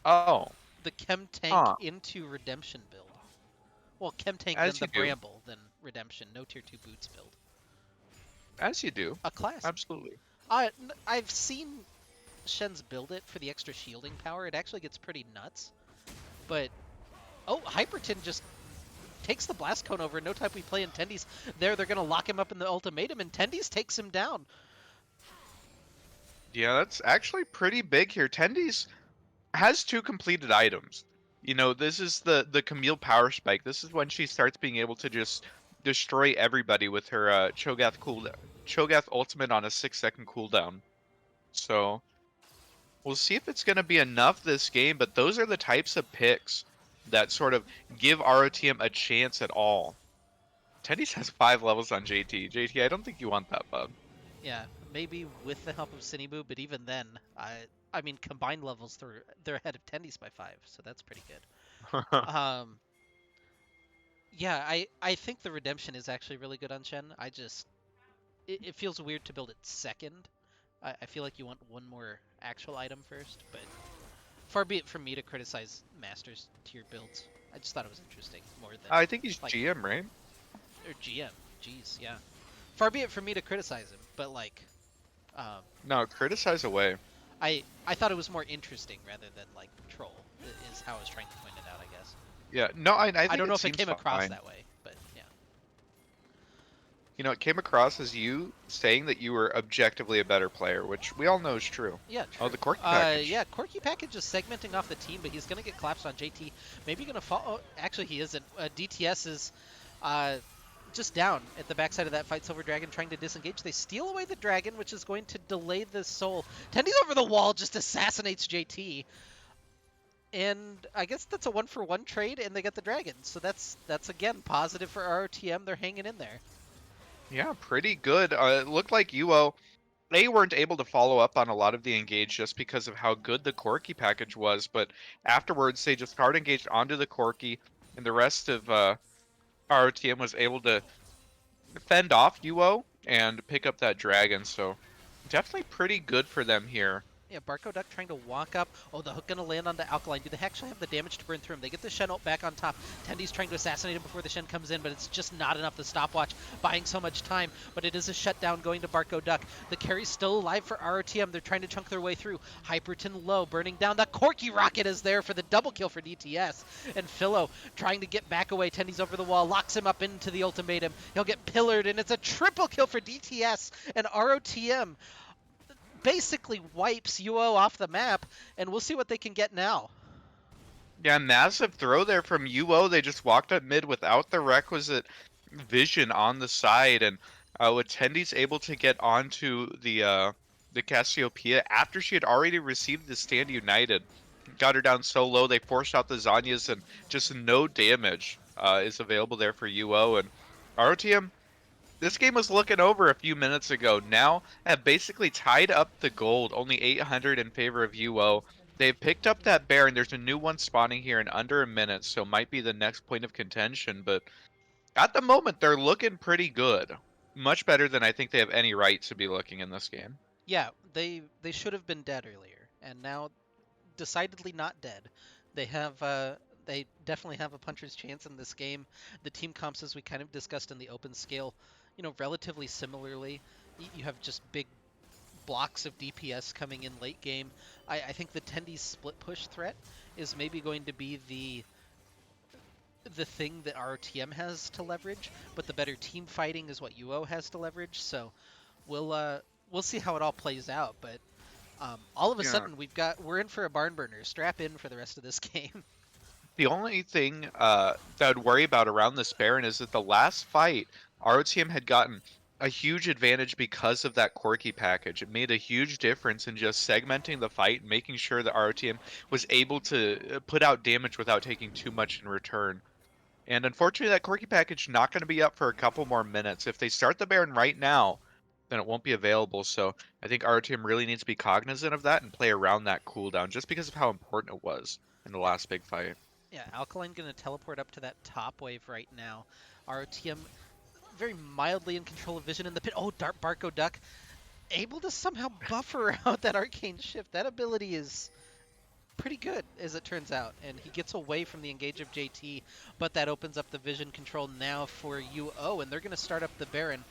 Oh, the Chem Tank huh. into redemption build. Well, Chem Tank then As the you do. Bramble then redemption. No tier 2 boots build. As you do. A classic. Absolutely. I've seen Shen's build it for the extra shielding power. It actually gets pretty nuts. But oh, Hyperton just takes the blast cone over. No time we play in Tendies. They're gonna lock him up in the ultimatum, and Tendies takes him down. Yeah, that's actually pretty big here. Tendies has two completed items. This is the Camille power spike. This is when she starts being able to just destroy everybody with her Cho'Gath ultimate on a 6-second cooldown. So we'll see if it's going to be enough this game, but those are the types of picks that sort of give ROTM a chance at all. Tendies has 5 levels on JT. JT, I don't think you want that, bud. Yeah, maybe with the help of Cinebu, but even then, I mean combined levels they're ahead of Tendies by 5, so that's pretty good. Yeah, I think the redemption is actually really good on Shen. It feels weird to build it second. I feel like you want one more actual item first, but far be it from me to criticize Masters tier builds. I just thought it was interesting more than I think he's like GM, right? or GM. Jeez, yeah. Far be it from me to criticize him, but like, um, No, criticize away. I thought it was more interesting rather than like troll. Is how I was trying to point it out, I guess. Yeah, no, I I think don't know it if it seems came across fine. that way, but yeah. It came across as you saying that you were objectively a better player, which we all know is true. Yeah, Oh, true. the Corky package. Yeah, Corky Package is segmenting off the team, but he's gonna get collapsed on JT. Maybe gonna fall. Oh, actually, he isn't. DTS is uh, just down at the backside of that fight. Silver Dragon trying to disengage. They steal away the dragon, which is going to delay the soul. Tendy's over the wall, just assassinates JT, and I guess that's a 1-for-1 trade, and they get the dragon. So that's again positive for ROTM. They're hanging in there. Yeah, pretty good. It looked like UO, they weren't able to follow up on a lot of the engage just because of how good the Corky package was, but afterwards they just hard engaged onto the Corky, and the rest of ROTM was able to fend off UO and pick up that dragon, so definitely pretty good for them here. Yeah, Barco Duck trying to walk up. Oh, the hook gonna land on the Alkaline. Do they actually have the damage to burn through him? They get the Shen ult back on top. Tendy's trying to assassinate him before the Shen comes in, but it's just not enough. The stopwatch buying so much time, but it is a shutdown going to Barco Duck. The carry's still alive for ROTM. They're trying to chunk their way through. Hyperton low, burning down. The Corky Rocket is there for the double kill for DTS. And Philo trying to get back away. Tendy's over the wall, locks him up into the ultimatum. He'll get pillared, and it's a triple kill for DTS and ROTM basically wipes UO off the map, and we'll see what they can get now. Yeah, massive throw there from UO. They just walked up mid without the requisite vision on the side, and with Tendy's able to get onto the Cassiopeia after she had already received the Stand United. Got her down so low, they forced out the Zanyas, and just no damage is available there for UO. And ROTM, this game was looking over a few minutes ago. Now have basically tied up the gold, only 800 in favor of UO. They've picked up that bear, and there's a new one spawning here in under a minute, so might be the next point of contention. But at the moment, they're looking pretty good. Much better than I think they have any right to be looking in this game. Yeah, they should have been dead earlier, and now decidedly not dead. They definitely have a puncher's chance in this game. The team comps, as we kind of discussed in the open scale, relatively similarly. You have just big blocks of DPS coming in late game. I think the Tendy split push threat is maybe going to be the thing that ROTM has to leverage, but the better team fighting is what UO has to leverage. So we'll see how it all plays out. But all of a Yeah. sudden we're in for a barn burner. Strap in for the rest of this game. The only thing that I'd worry about around this Baron is that the last fight, ROTM had gotten a huge advantage because of that Corky package. It made a huge difference in just segmenting the fight and making sure that ROTM was able to put out damage without taking too much in return. And unfortunately, that Corky package not going to be up for a couple more minutes. If they start the Baron right now, then it won't be available. So I think our team really needs to be cognizant of that and play around that cooldown just because of how important it was in the Yeah, last big fight. yeah. Alkaline gonna teleport up to that top wave right now. ROTM very mildly in control of vision in the pit. Oh, Dark Barco Duck able to somehow buffer out that arcane shift. That ability is pretty good, as it turns out, and he gets away from the engage of JT, but that opens up the vision control now for UO, and they're going to start up the Baron,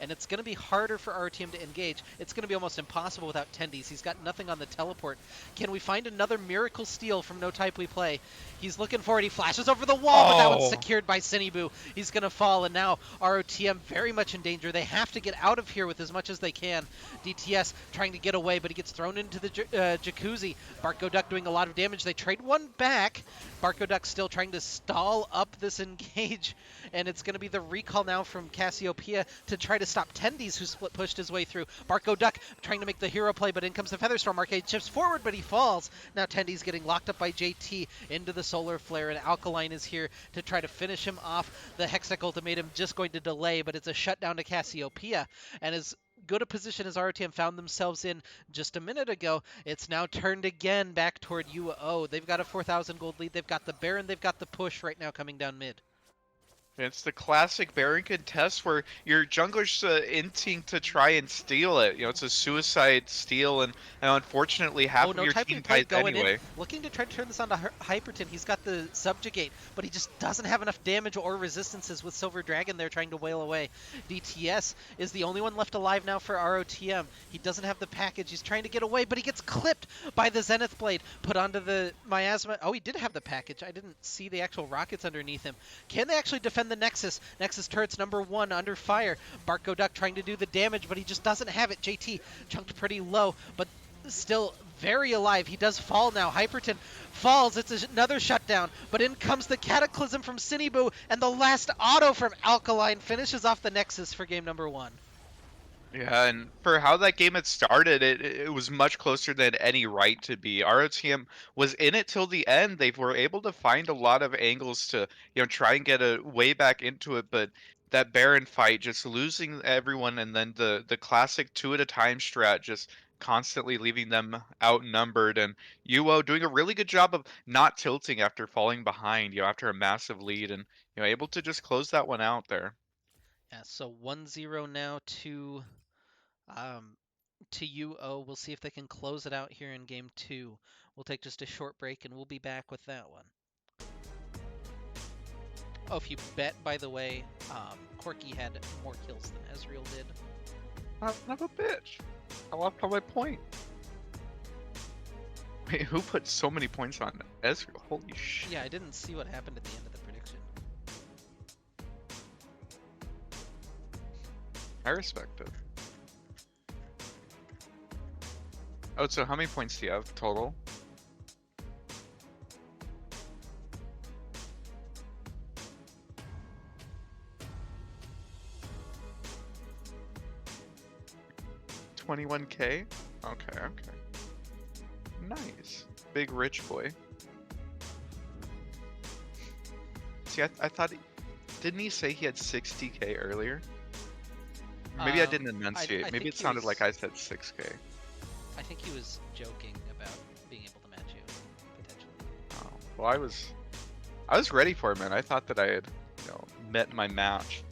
and it's going to be harder for our team to engage. It's going to be almost impossible without Tendies. He's got nothing on the teleport. Can we find another miracle steal from No Type We Play? He's looking for it. He flashes over the wall, but that one's Oh, secured by Sinibu. He's going to fall, and now ROTM very much in danger. They have to get out of here with as much as they can. DTS trying to get away, but he gets thrown into the jacuzzi. Barco Duck doing a lot of damage. They trade one back. Barco Duck still trying to stall up this engage, and it's going to be the recall now from Cassiopeia to try to stop Tendies, who split pushed his way through. Barco Duck trying to make the hero play, but in comes the Featherstorm. Arcade chips forward, but he falls. Now Tendies getting locked up by JT into the Solar Flare, and Alkaline is here to try to finish him off. The Hextech Ultimatum just going to delay, but it's a shutdown to Cassiopeia, and as good a position as RTM found themselves in just a minute ago, it's now turned again back toward UO. They've got a 4,000 gold lead. They've got the Baron. They've got the push right now coming down mid. it's the classic Baron contest where your jungler's inting to try and steal it. You know, it's a suicide steal, and unfortunately, Oh, half of no your Type We team Play dies going in, anyway. looking to try to turn this on to Hyperton. He's got the Subjugate, but he just doesn't have enough damage or resistances with Silver Dragon there trying to wail away. DTS is the only one left alive now for ROTM. He doesn't have the package. He's trying to get away, but he gets clipped by the Zenith Blade, put onto the Miasma. Oh, he did have the package. I didn't see the actual rockets underneath him. Can they actually defend the Nexus? Nexus turrets number 1 under fire. Barco Duck trying to do the damage, but he just doesn't have it. JT chunked pretty low, but still very alive. He does fall now. Hyperton falls. It's another shutdown, but in comes the Cataclysm from Sinibu, and the last auto from Alkaline finishes off the Nexus for game number 1. Yeah, and for how that game had started, it was much closer than any right to be. ROTM was in it till the end. They were able to find a lot of angles to, try and get a way back into it, but that Baron fight, just losing everyone, and then the classic two at a time strat, just constantly leaving them outnumbered, and UO doing a really good job of not tilting after falling behind, after a massive lead, and able to just close that one out there. Yeah, so 1-0 now um, to UO. We'll see if they can close it out here in game 2. We'll take just a short break, and we'll be back with that one. Oh, if you bet, by the way, Corky had more kills than Ezreal did. Son of a bitch. I lost all my point. Wait, who put so many points on Ezreal? Holy shit. Yeah, I didn't see what happened at the end of the prediction. I respect it. Oh, so how many points do you have total? $21K? Okay, okay. Nice. Big rich boy. See, I thought didn't he say he had 60K earlier? Maybe I didn't enunciate. I Maybe think it sounded like I said 6K. I think he was joking about being able to match you, potentially. Oh, well, I was ready for it, man. I thought that I had, met my match.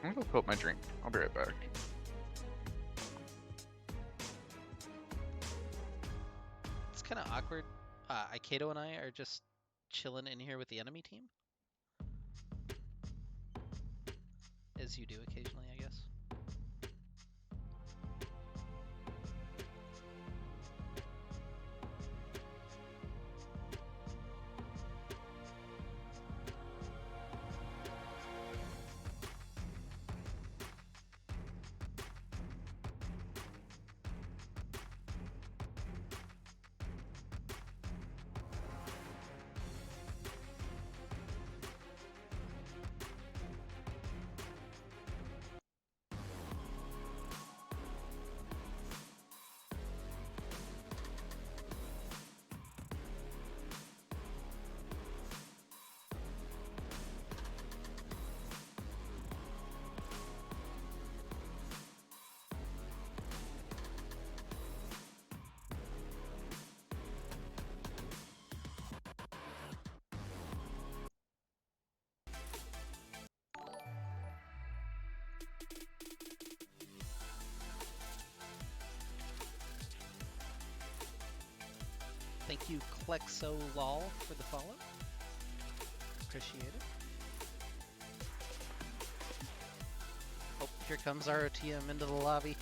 I'm gonna go put my drink. I'll be right back. It's kind of awkward. Aikedo and I are just chilling in here with the enemy team. As you do occasionally, I guess. you, Klexolol, for the follow. Appreciate it. Oh, here comes ROTM into the lobby.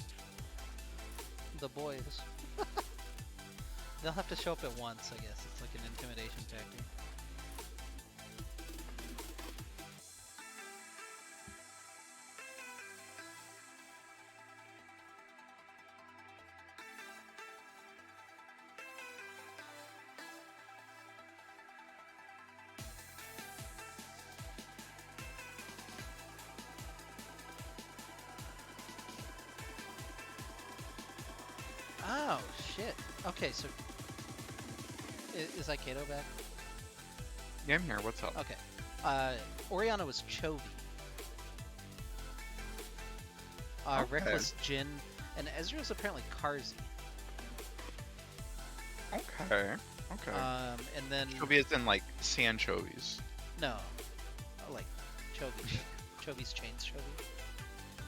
The boys. They'll have to show up at once, I guess. It's like an intimidation factor. Oh, shit. Okay, so... Is Aikedo back? Yeah, I'm here. What's up? Okay. Oriana was Chovy. Okay. Reckless Jin, and Ezreal's apparently Karzi. Okay. Okay. And then... Chovy is in, like, Sanchovies. No. Like, Chovy. Chovy's chains Chovy.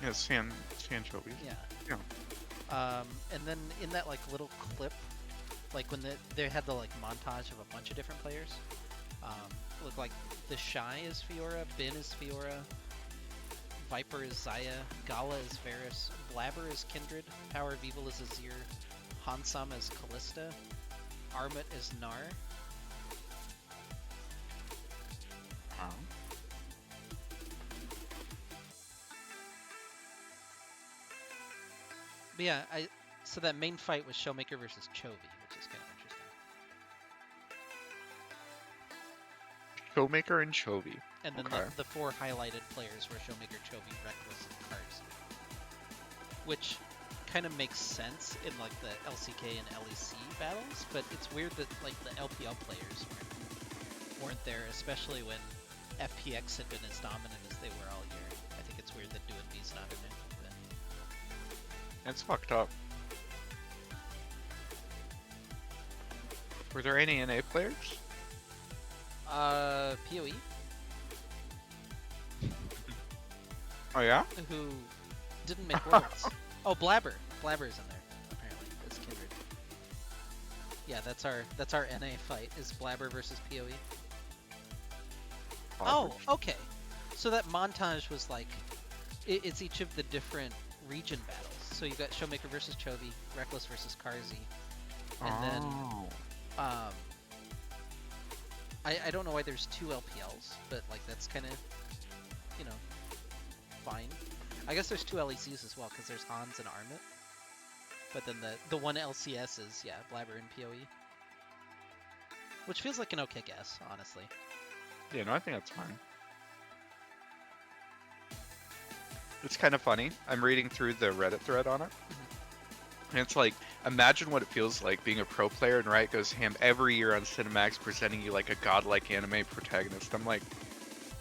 Yeah, Sanchovies. Yeah. Yeah. And then in that, like, little clip, like, when they had the, like, montage of a bunch of different players, looked like the Shy is Fiora, Bin is Fiora, Viper is Zaya, Gala is Varus, Blabber is Kindred, Power of Evil is Azir, Hansama is Callista, Armut is Gnar. Oh. But yeah, so that main fight was Showmaker versus Chovy, which is kind of interesting. Showmaker and Chovy. And then Okay. the four highlighted players were Showmaker, Chovy, Reckless, and Cars. Which kind of makes sense in like the LCK and LEC battles, but it's weird that like the LPL players weren't there, especially when FPX had been as dominant as they were all year. I think it's weird that B's not in it. But... That's fucked up. Were there any NA players? PoE, Oh yeah? who didn't make worlds. Oh, Blabber. Blabber's in there, apparently, as Kindred. Yeah, that's our NA fight, is Blabber versus PoE. Oh, okay. So that montage was like, it's each of the different region battles. So you got Showmaker versus Chovy, Reckless versus Karzi, and then I don't know why there's two LPLs, but like that's kind of, you know, fine. I guess there's two LECs as well, because there's Hans and Armut. But then the one LCS is, yeah, Blabber and PoE. Which feels like an okay guess, honestly. Yeah, no, I think that's fine. It's kind of funny. I'm reading through the Reddit thread on it. And it's like, imagine what it feels like being a pro player, and Riot goes ham every year on Cinemax presenting you like a godlike anime protagonist. I'm like,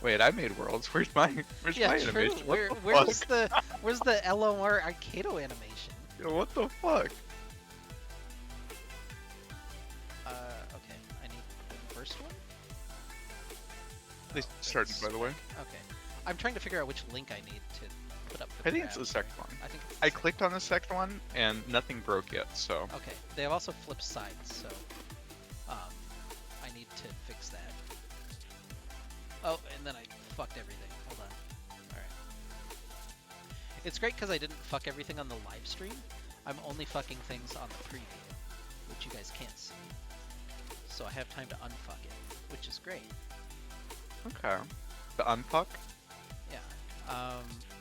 wait, I made worlds. Where's my Yeah, my true. animation? What Where's the LOR Aikedo animation? Yo, what the fuck? Okay, I need the first one? They Oh, started, it's- by the way. Okay. I'm trying to figure out which link I need to put up for I think it's the grab. second one. I think it's the I second clicked on the second one, and nothing broke yet, so... one. Okay, they have also flipped sides, so I need to fix that. Oh, and then I fucked everything. Hold on. Alright. It's great because I didn't fuck everything on the live stream. I'm only fucking things on the preview, which you guys can't see. So I have time to unfuck it, which is great. Okay. The unfuck? Yeah.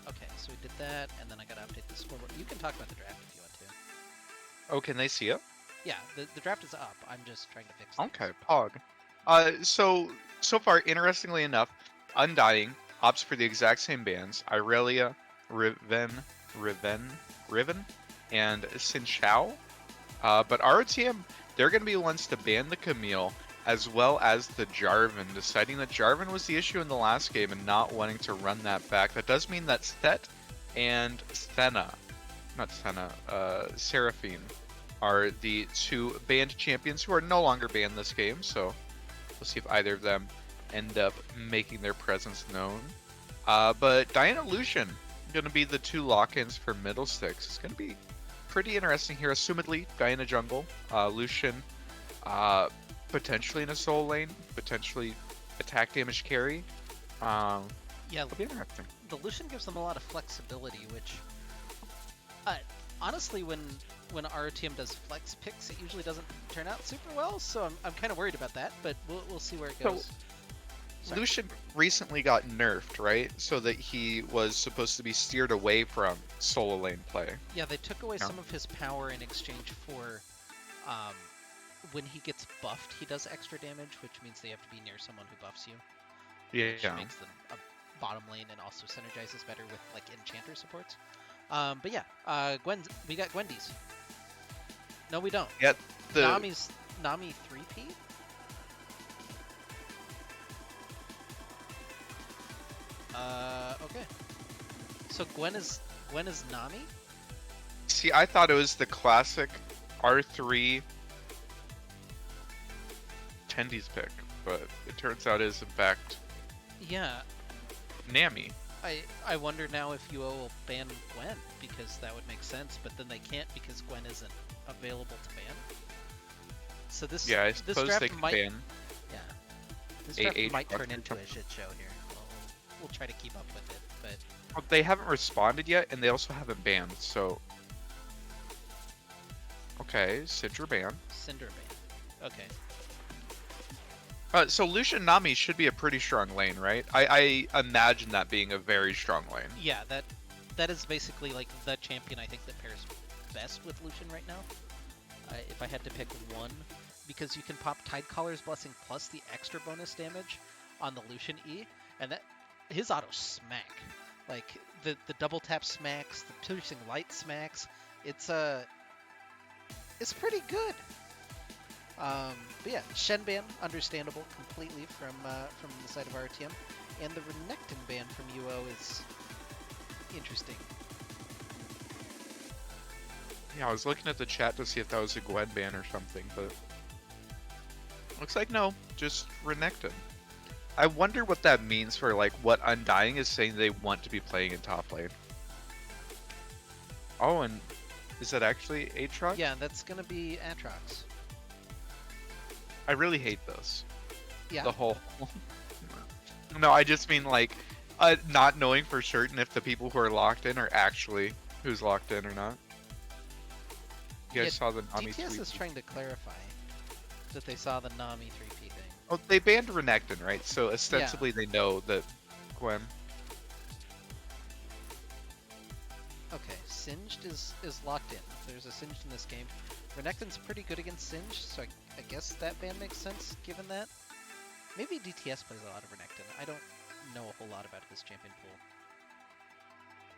Okay, so we did that, and then I gotta update the scoreboard. You can talk about the draft if you want to. Oh, can they see it? Yeah, the draft is up. I'm just trying to fix things. Okay, Pog. So far, interestingly enough, Undying opts for the exact same bans: Irelia, Riven, and Sinchao. But ROTM, they're going to be the ones to ban the Camille, as well as the Jarvan, deciding that Jarvan was the issue in the last game and not wanting to run that back. That does mean that Set and Seraphine are the two banned champions who are no longer banned this game, so we'll see if either of them end up making their presence known. But Diana Lucian going to be the two lock-ins for Middlesticks. It's going to be pretty interesting here. Assumedly, Diana jungle, Lucian potentially in a soul lane, potentially attack damage carry. Um, Yeah, it'll be interesting. the Lucian gives them a lot of flexibility, which uh, honestly, when our team does flex picks, it usually doesn't turn out super well. So I'm kind of worried about that, but we'll see where it So goes. Sorry. Lucian recently got nerfed, right? So that he was supposed to be steered away from solo lane play. Yeah, they took away Yeah. some of his power in exchange for um, when he gets buffed, he does extra damage, which means they have to be near someone who buffs you, which Yeah. makes them a bottom lane and also synergizes better with like enchanter supports. But yeah, we got Gwendy's. No, we don't. Yet the Nami's Nami 3P. Okay. So Gwen is Nami. see, I thought it was the classic R3 Tendi's pick, but it turns out it is in fact Yeah, Nami. I wonder now if UO will ban Gwen because that would make sense, but then they can't because Gwen isn't available to ban. So Yeah, I this suppose draft they can might ban yeah this draft AH might turn Buster into a shit show here. We'll try to keep up with it, but Well, they haven't responded yet, and they also haven't banned, so... Okay, Sidra ban. Cinder ban. Okay. So Lucian Nami should be a pretty strong lane, right? I imagine that being a very strong lane. Yeah, that is basically like the champion I think that pairs best with Lucian right now. If I had to pick one, because you can pop Tidecollar's Blessing plus the extra bonus damage on the Lucian E, and that his auto smack, like the double tap smacks, the piercing light smacks. It's pretty good. But yeah, Shen ban understandable completely from the side of RTM, and the Renekton ban from UO is interesting. Yeah, I was looking at the chat to see if that was a Gwen ban or something, but... Looks like no, just Renekton. I wonder what that means for, like, what Undying is saying they want to be playing in top lane. Oh, and is that actually Aatrox? Yeah, that's gonna be Aatrox. I really hate this. Yeah. The whole... No, I just mean, like, not knowing for certain if the people who are locked in are actually who's locked in or not. You guys saw the Nami DTS 3P. is trying to clarify that they saw the Nami 3P thing. Oh, they banned Renekton, right? So ostensibly they know that Gwen... Okay, Singed is locked in. There's a Singed in this game. Renekton's pretty good against Singed, so I guess that ban makes sense given that. Maybe DTS plays a lot of Renekton. I don't know a whole lot about his champion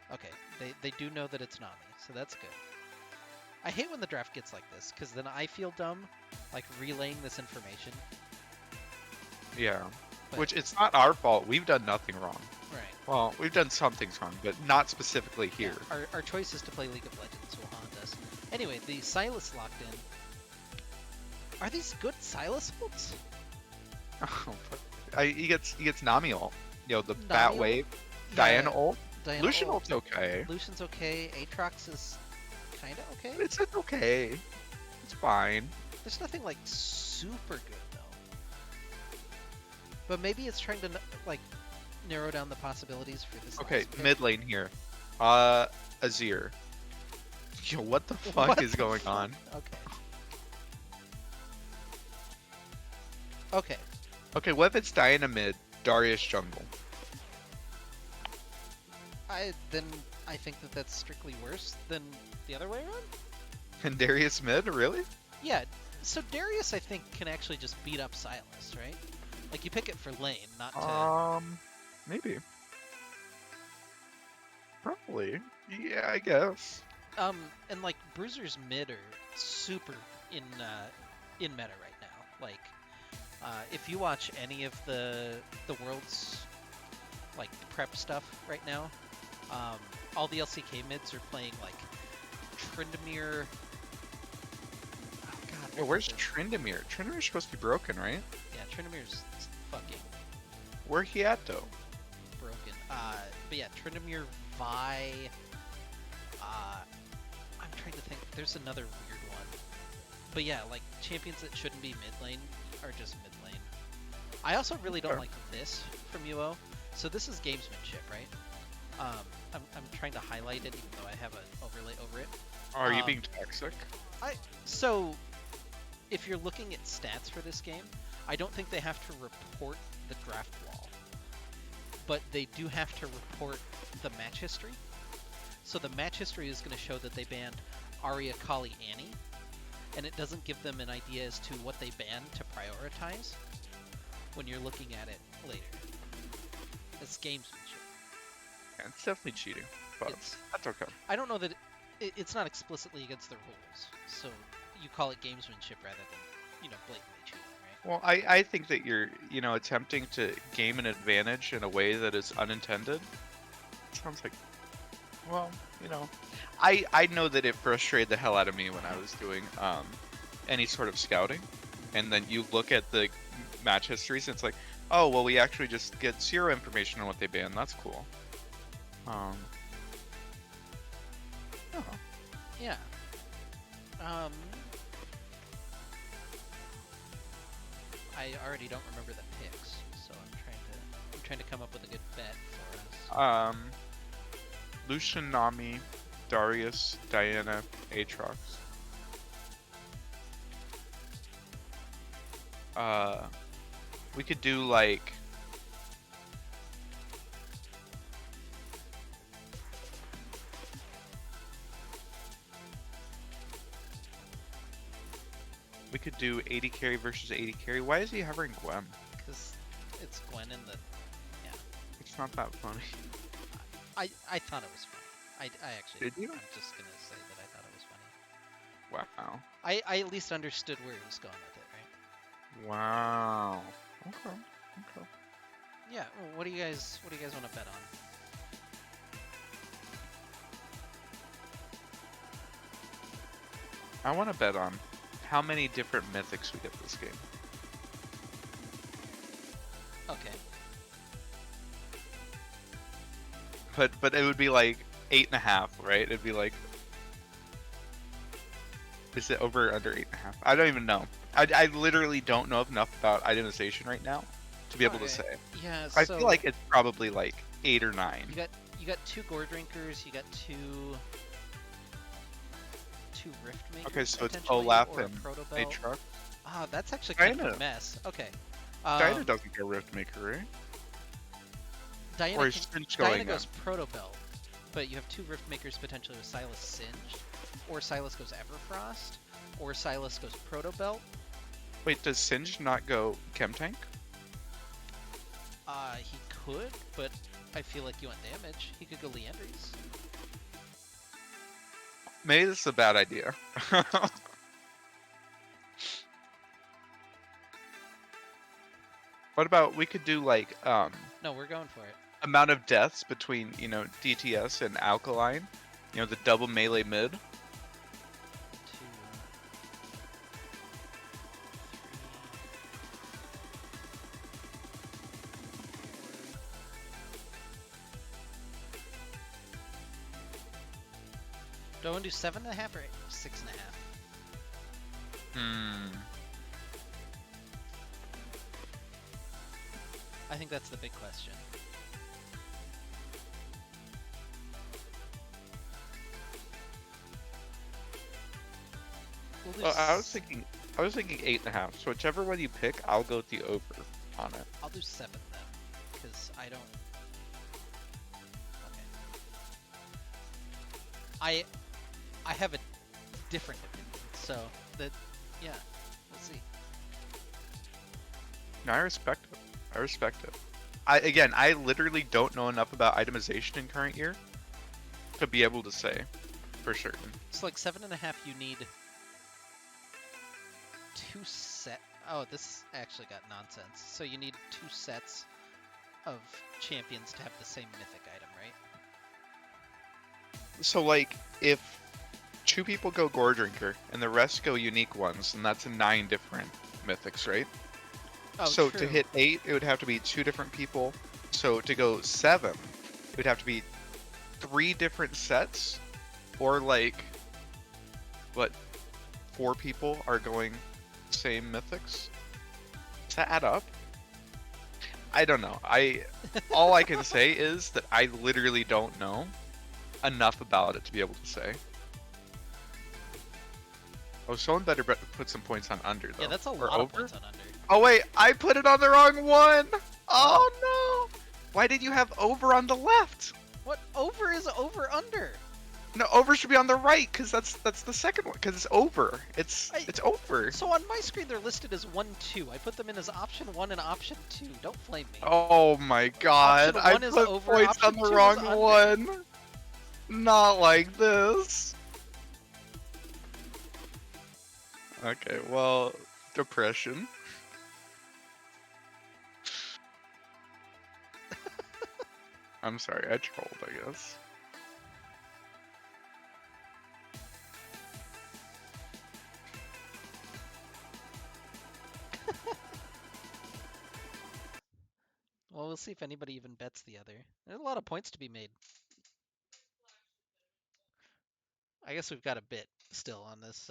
pool. Okay, they do know that it's Nami, so that's good. I hate when the draft gets like this, because then I feel dumb, like relaying this information. Yeah. But, Which, it's not our fault. We've done nothing wrong. right. Well, we've done some things wrong, but not specifically here. Yeah, our choice is to play League of Legends will haunt us. Anyway, the Silas locked in. Are these good Silas ults? Oh, he gets Nami ult. You know, the Nami Bat ult? Wave, Yeah, Diana ult. Diana Lucian ult. ult's okay. Lucian's okay. Aatrox is kinda okay. It's okay. It's fine. There's nothing like super good though. But maybe it's trying to like narrow down the possibilities for this. Okay, last pick. mid lane here. Azir. Yo, what the fuck What is the going fuck? on? Okay. Okay. Okay, what if it's Diana mid, Darius jungle? I think that that's strictly worse than the other way around. And Darius mid, really? Yeah. So Darius, I think, can actually just beat up Silas, right? Like you pick it for lane, not to. Maybe. Probably. Yeah, I guess. And like Bruiser's mid are super in meta right now. Like, if you watch any of the world's like prep stuff right now, all the LCK mids are playing like Tryndamere. Oh God, Yeah, where's Tryndamere? Tryndamere's supposed to be broken, right? Yeah, Tryndamere's fucking Where he at though? broken. But yeah, Tryndamere, Vi. I'm trying to think. There's another weird one. But yeah, like champions that shouldn't be mid lane are just mid lane. I also really don't Okay. like this from UO. So this is gamesmanship, right? I'm trying to highlight it even though I have an overlay over it. Are you Um, being toxic? so if you're looking at stats for this game, I don't think they have to report the draft wall, but they do have to report the match history. So the match history is going to show that they banned Arya, Kali, Annie, and it doesn't give them an idea as to what they banned to prioritize when you're looking at it later. It's gamesmanship. Yeah, it's definitely cheating, but It's that's okay. I don't know that it's not explicitly against the rules, so you call it gamesmanship rather than blatantly cheating, right? Well, I think that you're, attempting to game an advantage in a way that is unintended. Sounds like, well, you know, I know that it frustrated the hell out of me when I was doing any sort of scouting, and then you look at the match histories and it's like, oh well, we actually just get zero information on what they banned. That's cool. Um, oh, Yeah. Um, I already don't remember the picks, so I'm trying to come up with a good bet for us. Lucian, Nami, Darius, Diana, Aatrox. We could do like we could do 80 carry versus 80 carry. Why is he hovering Gwen? Because it's Gwen in the yeah. It's not that funny. I thought it was funny. I actually Did you? I'm just gonna say that I thought it was funny. Wow. I at least understood where he was going with it, right? Wow. Okay. Okay. Yeah. Well, what do you guys want to bet on? I want to bet on how many different mythics we get this game. Okay. But it would be like 8.5, right? It'd be like, is it over or under 8.5? I don't even know. I literally don't know enough about itemization right now to be able to say. Yeah. I So feel like it's probably like 8 or 9. you got two gore drinkers. You got two rift makers. Okay, so it's potentially, Olaf or a and proto belt. Aatrox. Ah, that's actually kind of Diana. a mess. Okay. Diana doesn't get Rift Maker, right? Diana, Or is Singe Diana going goes in? proto belt, but you have two rift makers potentially with Silas Singed, or Silas goes Everfrost, or Silas goes proto belt. Wait, does Singe not go Chem Tank? He could, but I feel like you want damage. He could go Leandries. Maybe this is a bad idea. What about we could do like No, we're going for it. amount of deaths between, DTS and Alkaline, the double melee mid. 2, 3, 4. Do I want to do 7.5 or 6.5? Hmm. I think that's the big question. We'll do Well, I was thinking 8.5. So whichever one you pick, I'll go with the over on it. I'll do 7 then, because I don't. Okay. I have a different opinion, so that yeah, we'll see. No, I respect it. I respect it. I literally don't know enough about itemization in current year to be able to say for certain. So like 7.5, you need 2 set. Oh, this actually got nonsense. So you need 2 sets of champions to have the same mythic item, right? So like if 2 people go Gore Drinker and the rest go unique ones, and that's 9 different mythics, right? Oh, So true. to hit 8, it would have to be 2 different people. So to go 7, it would have to be 3 different sets, or like what, 4 people are going same mythics. Does that add up? I don't know. All I can say is that I literally don't know enough about it to be able to say. Oh, someone better put some points on under Yeah, though. that's a Or lot of over? points on under. Oh wait, I put it on the wrong one! Oh no! Why did you have over on the left? What? Over is over under. No, over should be on the right, because that's the second one, because it's over. It's I- over. So on my screen they're listed as 1, 2. I put them in as option 1 and option 2. Don't flame me. Oh my god, Option I 1 is put over, points on option the 2 is wrong under. one. Not like this. Okay, well, depression. I'm sorry, I trolled, I guess. Well, we'll see if anybody even bets the other. There's a lot of points to be made. I guess we've got a bit still on this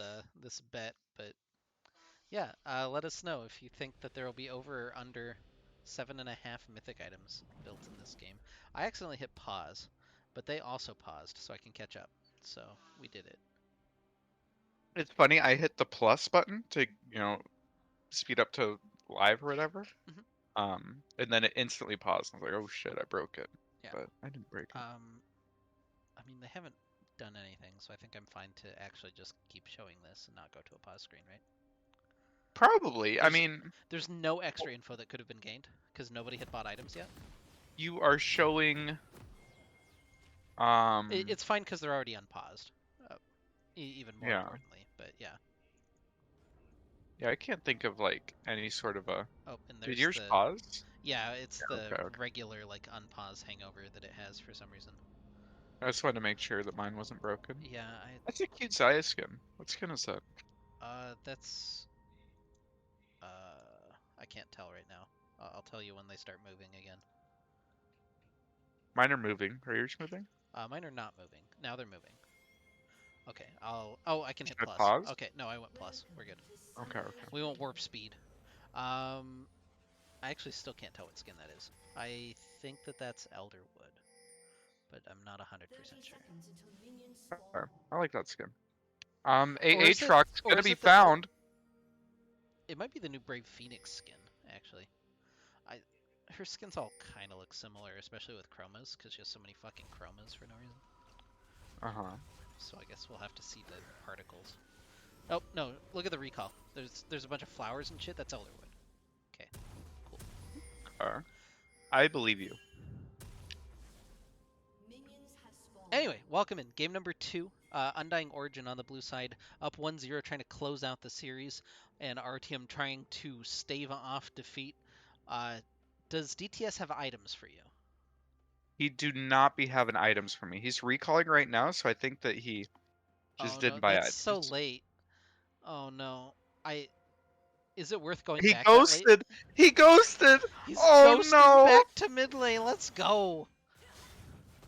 bet, but yeah, let us know if you think that there will be over or under 7.5 mythic items built in this game. I accidentally hit pause, but they also paused, so I can catch up. So we did it. It's funny, I hit the plus button to, speed up to live or whatever. Mhm. And then it instantly paused. I was like, oh shit, I broke it. Yeah. But I didn't break it. I mean, they haven't done anything, so I think I'm fine to actually just keep showing this and not go to a pause screen, right? Probably. I There's mean, there's no extra info that could have been gained because nobody had bought items yet. you are showing It's fine because they're already unpaused. Uh, even more yeah. importantly, but yeah. Yeah, I can't think of like any sort of a Oh, and did there's yours the pause? yeah, it's Yeah, the okay, okay. regular like unpause hangover that it has for some reason. I just wanted to make sure that mine wasn't broken. Yeah, That's a cute Zaya skin. What skin is that? that's I can't tell right now. I'll tell you when they start moving again. Mine are moving. Are yours moving? Mine are not moving. Now they're moving. Okay, oh, I can hit Should I plus. pause? Okay, no, I went plus. We're good. Okay, okay. We won't warp speed. Um, I actually still can't tell what skin that is. I think that that's Elderwood, but I'm not 100% sure. Alright, I like that skin. Or AA is it? truck's Or gonna is be it the? found. It might be the new Brave Phoenix skin, actually. I, her skins all kind of look similar, especially with chromas, because she has so many fucking chromas for no reason. Uh-huh. So I guess we'll have to see the particles. Oh no! Look at the recall. There's a bunch of flowers and shit. That's Elderwood. Okay, cool. I believe you. Anyway, welcome in. Game number 2, Undying Origin on the blue side, up 1-0, trying to close out the series, and RTM trying to stave off defeat. Does DTS have items for you? He do not be having items for me. He's recalling right now, so I think that he Oh just no, didn't buy that's so items. late. Oh no. I Is it worth going He back that late? ghosted! He ghosted! He's Oh ghosting no! back to mid lane. Let's go.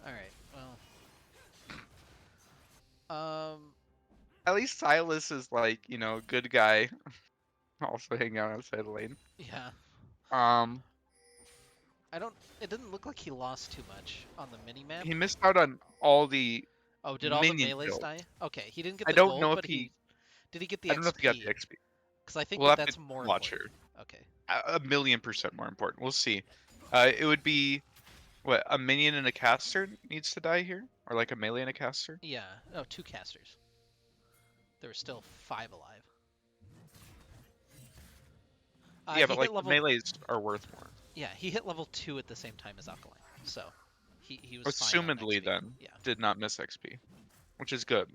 All right. Well, At least Silas is like, good guy. Also hanging out outside the lane. yeah. Um, I don't. It didn't look like he lost too much on the mini map. he missed out on all the Oh, did all the minion melees kills. die? Okay, he didn't get I the don't gold, know if but he did he get the I don't know if he got the XP? XP. Because I think We'll that have to that's more watch important. her. Okay. A million percent more important. We'll see. It would be what, a minion and a caster needs to die here, or like a melee and a caster. Yeah. Oh, 2 casters. There were still 5 alive. Yeah, He but hit like the level. melees are worth more. Yeah, he hit level 2 at the same time as Alkaline, so he was fine on Assumedly, XP. then Yeah, did not miss XP, which is good.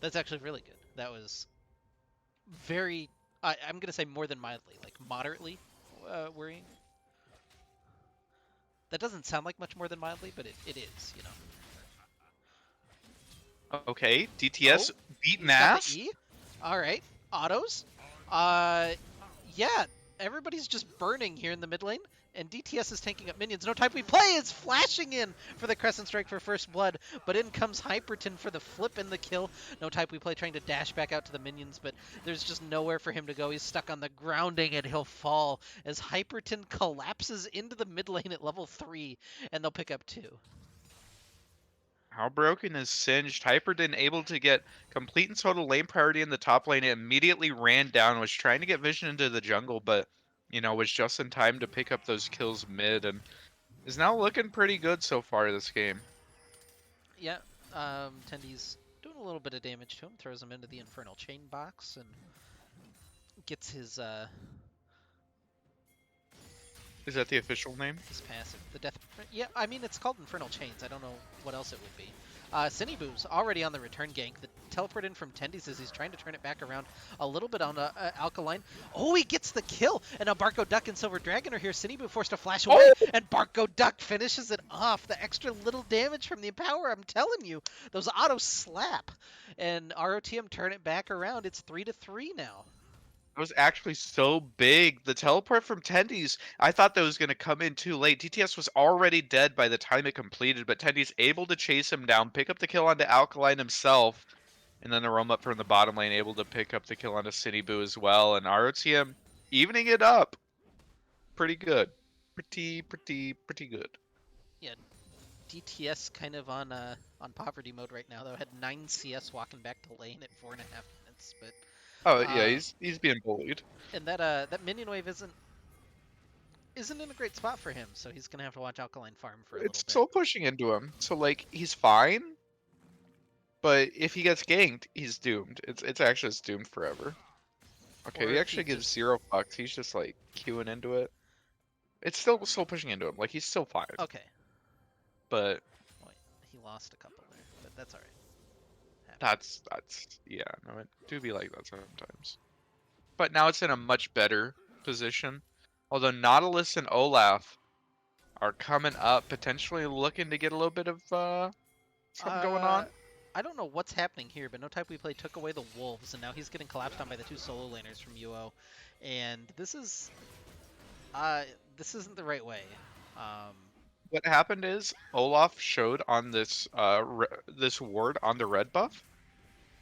that's actually really good. That was very. I'm gonna say more than mildly, like moderately worrying. That doesn't sound like much more than mildly, but it is, you know. Okay, Oh, DTS beat he's got the Mass. E. All right, autos. Uh, yeah, everybody's just burning here in the mid lane. And DTS is tanking up minions. No Type We Play is flashing in for the Crescent Strike for first blood, but in comes Hyperton for the flip and the kill. No Type We Play trying to dash back out to the minions, but there's just nowhere for him to go. He's stuck on the grounding and he'll fall as Hyperton collapses into the mid lane at level 3, and they'll pick up 2. How broken is Singed? Hyperden able to get complete and total lane priority in the top lane. It immediately ran down, was trying to get vision into the jungle, but was just in time to pick up those kills mid, and is now looking pretty good so far this game. Yeah, Tendy's doing a little bit of damage to him, throws him into the Infernal Chain box, and gets Is that the official name? his passive. The death. Yeah, I mean, it's called Infernal Chains. I don't know what else it would be. Cinnyboo's already on the return gank. The teleport in from Tendy's as he's trying to turn it back around a little bit on Alkaline. Oh, he gets the kill! And now Barco Duck and Silver Dragon are here. Cinnyboo forced to flash away, and Barco Duck finishes it off. The extra little damage from the Empower, I'm telling you. Those auto slap. And ROTM turn it back around. It's 3-3 now. It was actually so big. The teleport from Tendy's, I thought that was going to come in too late. DTS was already dead by the time it completed, but Tendy's able to chase him down, pick up the kill onto Alkaline himself, and then the roam up from the bottom lane able to pick up the kill onto Cinnyboo as well, and ROTM evening it up. Pretty good. Pretty good. Yeah, DTS kind of on poverty mode right now, though. Had 9 CS walking back to lane at 4.5 minutes, but Oh yeah, he's being bullied. and that minion wave isn't in a great spot for him, so he's gonna have to watch Alkaline farm for a little It's bit. still pushing into him, so like he's fine, but if he gets ganked, he's doomed. It's actually just doomed forever. Okay, Or he if actually gives just... 0 fucks. He's just like queuing into it. It's still pushing into him. Like he's still fine. Okay. But Wait, he lost a couple there, but that's all right. that's yeah, no, it do be like that sometimes. But now it's in a much better position. Although Nautilus and Olaf are coming up, potentially looking to get a little bit of something going on. I don't know what's happening here, but No Type We Play took away the wolves, and now he's getting collapsed on by the 2 solo laners from UO, and this isn't the right way. What happened is Olaf showed on this this ward on the red buff,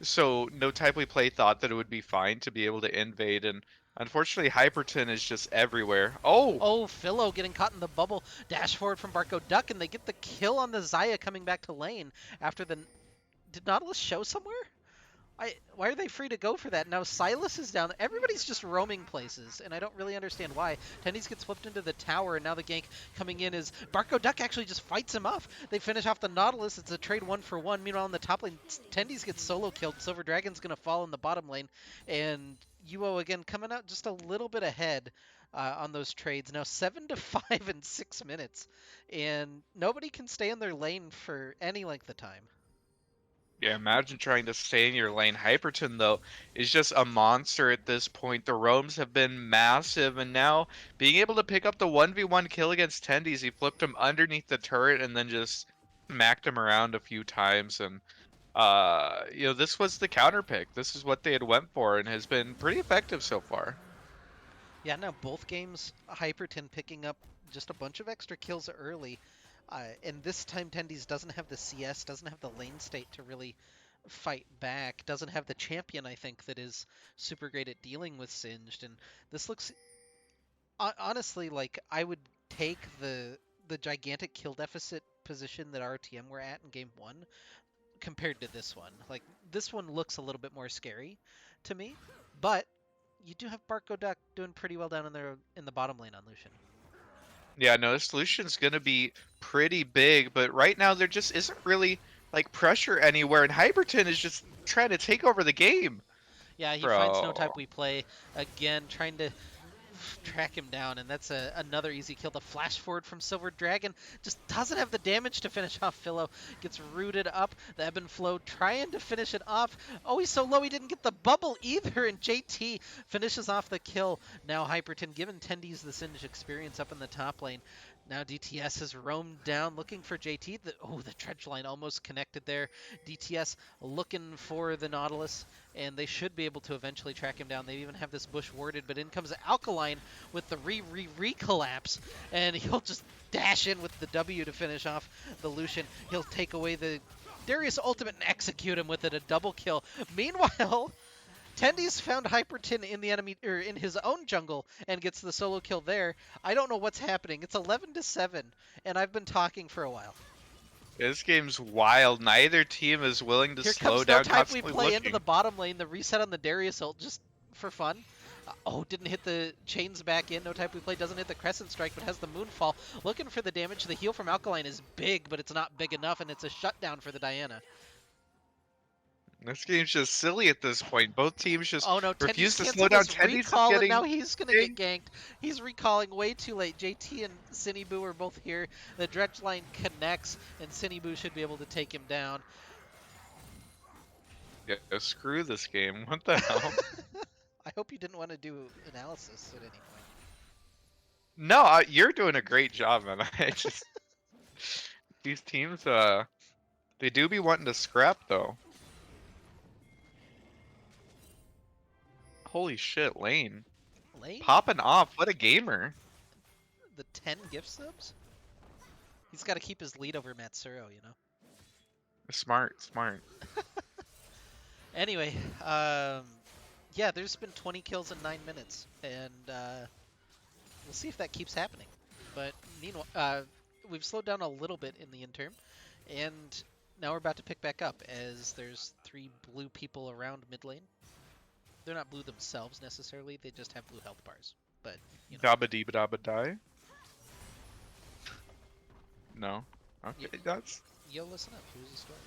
so No Type We Play thought that it would be fine to be able to invade, and unfortunately Hyperton is just everywhere. Oh, Philo getting caught in the bubble. Dash forward from Barco Duck, and they get the kill on the Xayah coming back to lane after the... Did Nautilus show somewhere? Why are they free to go for that? Now Silas is down. Everybody's just roaming places, and I don't really understand why. Tendy's gets flipped into the tower, and now the gank coming in is Barco Duck actually just fights him off. They finish off the Nautilus. It's a trade 1-for-1. Meanwhile, in the top lane, Tendy's gets solo killed. Silver Dragon's going to fall in the bottom lane, and UO again coming out just a little bit ahead on those trades. Now 7-5 in 6 minutes, and nobody can stay in their lane for any length of time. Yeah, imagine trying to stay in your lane. Hyperton, though, is just a monster at this point. The roams have been massive, and now being able to pick up the 1v1 kill against Tendies, he flipped him underneath the turret and then just smacked him around a few times. And, this was the counter pick. This is what they had went for and has been pretty effective so far. Yeah, now both games, Hyperton picking up just a bunch of extra kills early. And this time Tendies doesn't have the CS, doesn't have the lane state to really fight back, doesn't have the champion, I think, that is super great at dealing with Singed. And this looks, honestly, like I would take the gigantic kill deficit position that RTM were at in game 1 compared to this one. Like, this one looks a little bit more scary to me, but you do have Barco Duck doing pretty well down in the bottom lane on Lucian. Yeah, no, the solution's gonna be pretty big, but right now there just isn't really like pressure anywhere, and Hyperton is just trying to take over the game. Yeah, he Bro. finds No Type We Play again, trying to track him down, and that's another easy kill. The flash forward from Silver Dragon just doesn't have the damage to finish off Philo. Gets rooted up. The Ebb and Flow trying to finish it off. Oh, he's so low he didn't get the bubble either, and JT finishes off the kill. Now Hyperton giving Tendies the Singed experience up in the top lane. Now DTS has roamed down looking for JT. The dredge line almost connected there. DTS looking for the Nautilus, and they should be able to eventually track him down. They even have this bush warded, but in comes Alkaline with the re-collapse, and he'll just dash in with the W to finish off the Lucian. He'll take away the Darius ultimate and execute him with it, a double kill. Meanwhile, Tendy's found Hyperton in the enemy or in his own jungle and gets the solo kill there. I don't know what's happening. It's 11-7, and I've been talking for a while. This game's wild. Neither team is willing to Here slow comes no down, time we constantly play into looking. the bottom lane. The reset on the Darius ult just for fun. Oh, didn't hit the chains back in. No type we play doesn't hit the Crescent Strike, but has the Moonfall. Looking for the damage. The heal from Alkaline is big, but it's not big enough, and it's a shutdown for the Diana. This game's just silly at this point. Both teams just Oh no, Tendy's refuse to slow canceled down. his Tendy's is recall, and now getting he's gonna get dinged. ganked. He's recalling way too late. JT and Cineboo are both here. The dredge line connects, and Cineboo should be able to take him down. Yeah, screw this game. What the hell? I hope you didn't want to do analysis at any point. No, you're doing a great job, man. I just these teams, they do be wanting to scrap though. Holy shit, Lane Lane? popping off. What a gamer. The 10 gift subs? He's got to keep his lead over Matsuro, you know? Smart, smart. Anyway, yeah, there's been 20 kills in 9 minutes, and we'll see if that keeps happening. But meanwhile, we've slowed down a little bit in the interim, and now we're about to pick back up as there's 3 blue people around mid lane. They're not blue themselves necessarily, they just have blue health bars. But, you know. Dabba dee dabba die. No. Okay, that's. Yo, listen up, here's the story.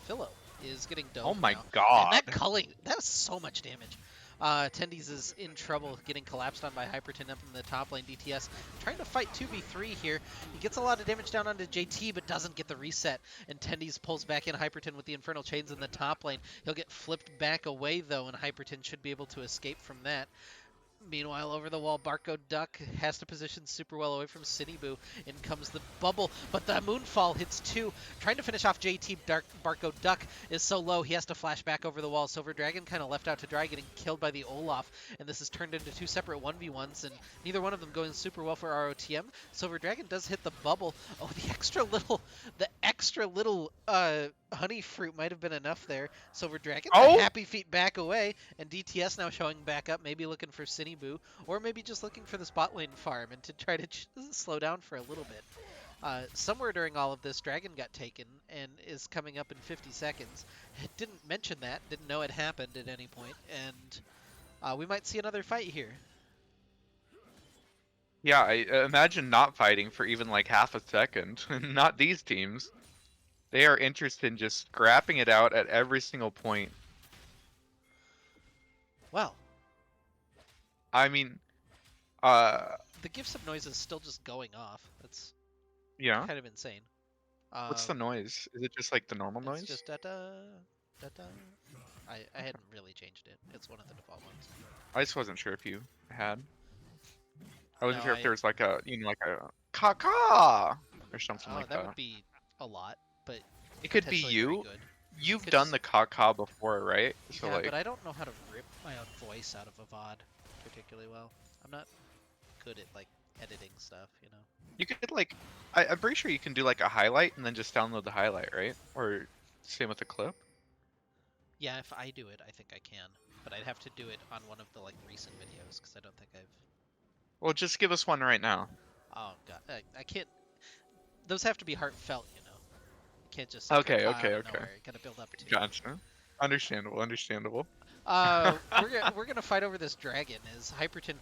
Philo is getting domed Oh my now. god. And that culling, that was so much damage. Tendies is in trouble getting collapsed on by Hyperton up in the top lane. DTS trying to fight 2v3 here. He gets a lot of damage down onto JT, but doesn't get the reset. And Tendies pulls back in Hyperton with the Infernal Chains in the top lane. He'll get flipped back away, though, and Hyperton should be able to escape from that. Meanwhile, over the wall, Barco Duck has to position super well away from Cineboo. In comes the bubble, but the Moonfall hits 2. Trying to finish off JT. Barco Duck is so low, he has to flash back over the wall. Silver Dragon kind of left out to dry, getting killed by the Olaf. And this is turned into 2 separate 1v1s, and neither one of them going super well for ROTM. Silver Dragon does hit the bubble. Oh, the extra little honey fruit might have been enough there. Silver Dragon, Oh! happy feet back away, and DTS now showing back up, maybe looking for Cineboo, or maybe just looking for the spot lane farm and to try to slow down for a little bit. Somewhere during all of this, Dragon got taken and is coming up in 50 seconds. Didn't mention that, didn't know it happened at any point, and we might see another fight here. Yeah, I imagine not fighting for even like half a second. Not these teams. They are interested in just scrapping it out at every single point. Well, I mean, the gifts of noise is still just going off. That's yeah. kind of insane. What's the noise? Is it just like the normal It's noise? just da-da, da-da. I hadn't really changed it. It's one of the default ones. I just wasn't sure if you had. I wasn't No, sure if there was like a, like a caca or something like that that. would be a lot, but It could be potentially very you. good. You've Could done s- the caca before, right? So Yeah, like, but I don't know how to rip my own voice out of a VOD particularly well. I'm not good at like editing stuff, you know. you could like, I'm pretty sure you can do like a highlight and then just download the highlight, right? Or same with the clip. Yeah, if I do it, I think I can, but I'd have to do it on one of the like recent videos because I don't think I've. Well, just give us one right now. Oh god, I can't. Those have to be heartfelt, you know. You can't just. Okay, out okay, of okay. nowhere. Gotta build up to. Gotcha. Understandable, understandable. We're gonna fight over this dragon. As Hyperton,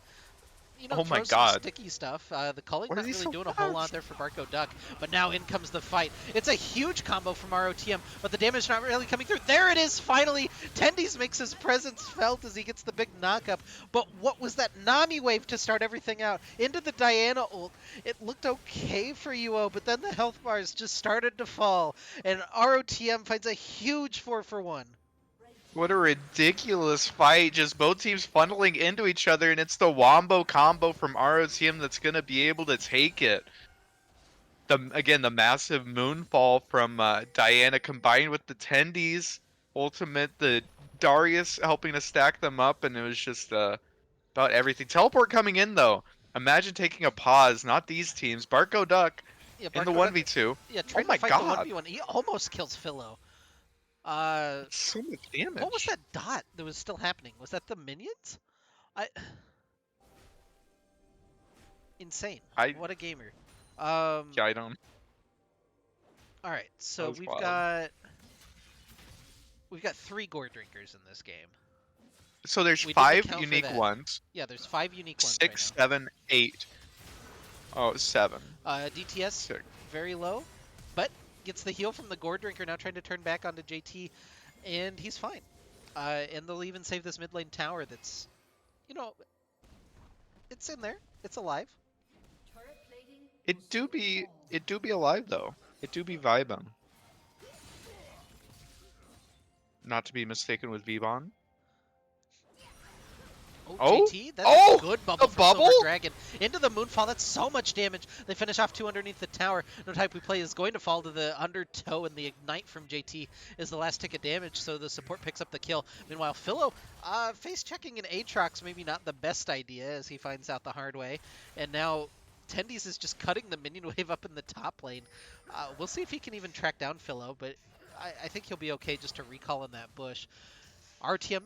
you know, Oh my throws some god. sticky stuff. The culling Why not is he really so doing a whole lot fast? there for Barco Duck, but now in comes the fight. It's a huge combo from ROTM, but the damage not really coming through. There it is, finally! Tendies makes his presence felt as he gets the big knockup, but what was that Nami wave to start everything out? Into the Diana ult. It looked okay for UO, but then the health bars just started to fall, and ROTM finds a huge 4-for-1. What a ridiculous fight. Just both teams funneling into each other, and it's the Wombo combo from ROTM that's going to be able to take it. Again, the massive moonfall from Diana combined with the Tendies ultimate, the Darius helping to stack them up, and it was just about everything. Teleport coming in though. Imagine taking a pause. Not these teams. Barco Duck Yeah, in the Barco Duck. 1v2. Yeah, Oh trying to my fight the god, 1v1. He almost kills Philo. Uh, that's so much what was damage. that dot that was still happening? Was that the minions? I insane. I What a gamer. Um, yeah, I don't. all right, That so was we've wild. got we've got three gore drinkers in this game. So there's We didn't 5 account for unique that. ones. Yeah, there's five unique ones right 6, now. 7, 8. Oh, 7. DTS 6. very low, but gets the heal from the gore drinker. Now trying to turn back onto JT, and he's fine. And they'll even save this mid lane tower. That's you know it's in there. It's alive. It do be alive though. It do be vibing. Not to be mistaken with Vibon. Oh, Oh! JT, that's a Oh! good The bubble from bubble? Silver Dragon. Into the Moonfall, that's so much damage. They finish off two underneath the tower. No type we play is going to fall to the undertow, and the Ignite from JT is the last tick of damage, so the support picks up the kill. Meanwhile, Philo, face checking an Aatrox, maybe not the best idea, as he finds out the hard way. And now Tendies is just cutting the minion wave up in the top lane. We'll see if he can even track down Philo, but I think he'll be okay just to recall in that bush. RTM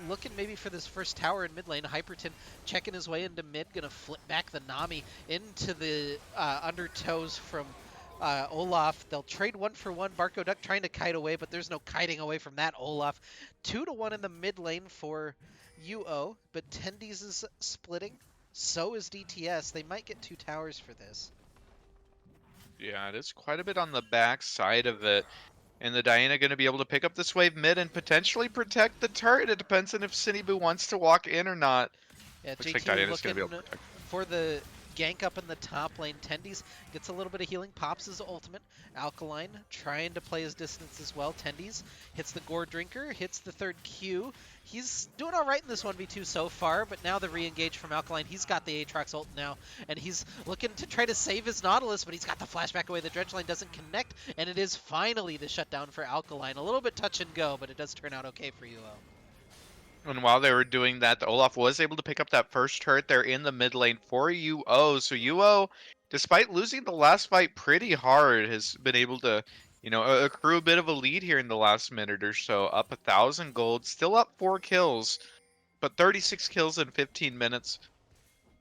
looking maybe for this first tower in mid lane. Hyperton checking his way into mid, gonna flip back the Nami into the undertows from Olaf. They'll trade one for one. Barco Duck trying to kite away, but there's no kiting away from that Olaf. 2-1 in the mid lane for UO, but Tendies is splitting. So is DTS. They might get two towers for this. Yeah, it is quite a bit on the back side of it. And the Diana going to be able to pick up this wave mid and potentially protect the turret. It depends on if Cinebu wants to walk in or not. Yeah, Looks like JT Diana's going looking to be able to protect. for the gank up in the top lane. Tendies gets a little bit of healing, pops his ultimate. Alkaline trying to play his distance as well. Tendies hits the Gore Drinker, hits the third Q. He's doing all right in this 1v2 so far, but now the re-engage from Alkaline. He's got the Aatrox ult now, and he's looking to try to save his Nautilus, but he's got the flashback away. The Dredge line doesn't connect, and it is finally the shutdown for Alkaline. A little bit touch and go, but it does turn out okay for UO. And while they were doing that, the Olaf was able to pick up that first turret there in the mid lane for UO. So UO, despite losing the last fight pretty hard, has been able to, accrue a bit of a lead here in the last minute or so. Up 1,000 gold, still up 4 kills, but 36 kills in 15 minutes.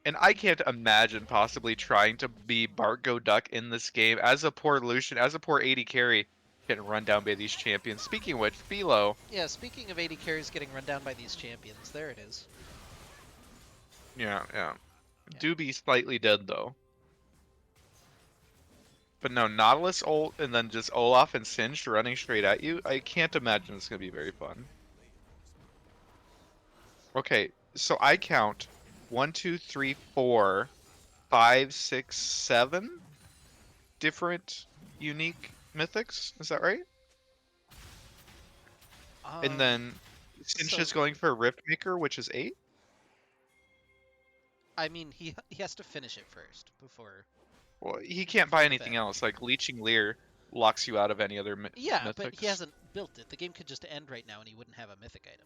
And I can't imagine possibly trying to be Bargo Duck in this game as a poor Lucian, as a poor 80 carry, getting run down by these champions. Speaking of which, Philo. Yeah, speaking of 80 carries getting run down by these champions, there it is. Yeah, yeah. Yeah. Do be slightly dead though. But no, Nautilus ult and then just Olaf and Singed running straight at you. I can't imagine it's gonna be very fun. Okay, so I count 1, 2, 3, 4, 5, 6, 7 different unique mythics. Is that right? And then Singed So is going for a Rift Maker, which is 8. I mean, he has to finish it first Well, he can't buy before the anything bet. else. Like Leeching Leer locks you out of any other Yeah, but he mythics. hasn't built it. The game could just end right now, and he wouldn't have a mythic item.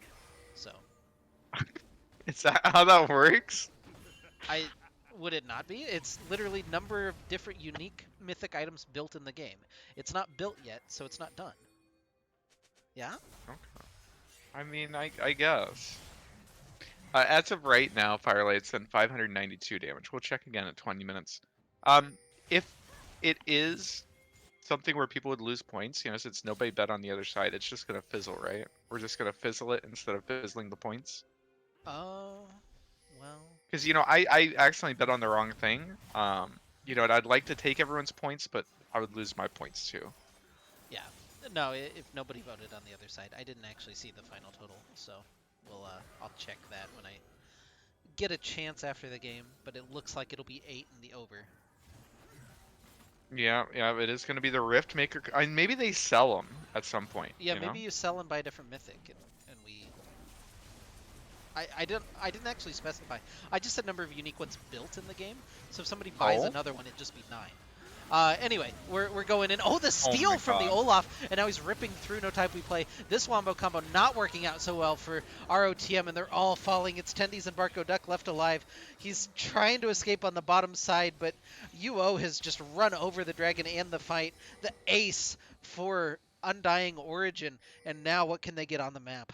So Is that how that works? I would it not be? It's literally number of different unique mythic items built in the game. It's not built yet, so it's not done. Yeah. Okay. I mean, I guess. As of right now, Firelight's done 592 damage. We'll check again at 20 minutes. If it is something where people would lose points, since nobody bet on the other side, it's just gonna fizzle, right? We're just gonna fizzle it instead of fizzling the points. Well, Because I accidentally bet on the wrong thing. And I'd like to take everyone's points, but I would lose my points too. yeah. No, if nobody voted on the other side, I didn't actually see the final total, so I'll check that when I get a chance after the game. But it looks like it'll be 8 in the over. Yeah, it is gonna be the Rift Maker. Maybe they sell them at some point. Yeah, maybe you sell and buy a different mythic, and we. I didn't actually specify. I just said number of unique ones built in the game. So if somebody buys Oh. another one, it'd just be 9. Anyway, we're going in. Oh, the Oh steal my from the god. Olaf, and now he's ripping through No Type We Play. This Wombo combo not working out so well for ROTM, and they're all falling. It's Tendies and Barco Duck left alive. He's trying to escape on the bottom side, but UO has just run over the dragon and the fight. The ace for Undying Origin, and now what can they get on the map?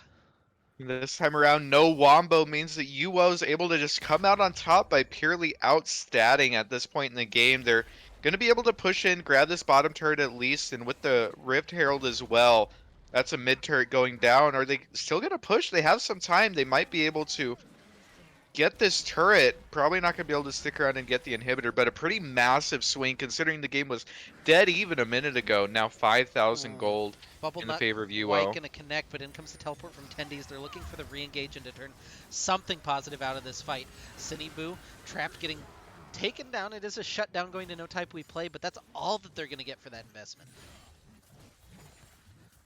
This time around, no Wombo means that UO is able to just come out on top by purely outstatting at this point in the game. They're going to be able to push in, grab this bottom turret at least, and with the Rift Herald as well, that's a mid turret going down. Are they still going to push? They have some time. They might be able to get this turret. Probably not going to be able to stick around and get the inhibitor, but a pretty massive swing considering the game was dead even a minute ago. Now 5,000 Ooh. gold Bubble in the not favor of quite UO. going to connect, but in comes the teleport from Tendies. They're looking for the re-engage and to turn something positive out of this fight. Boo trapped, getting taken down. It is a shutdown going to No Type We Play, but that's all that they're going to get for that investment.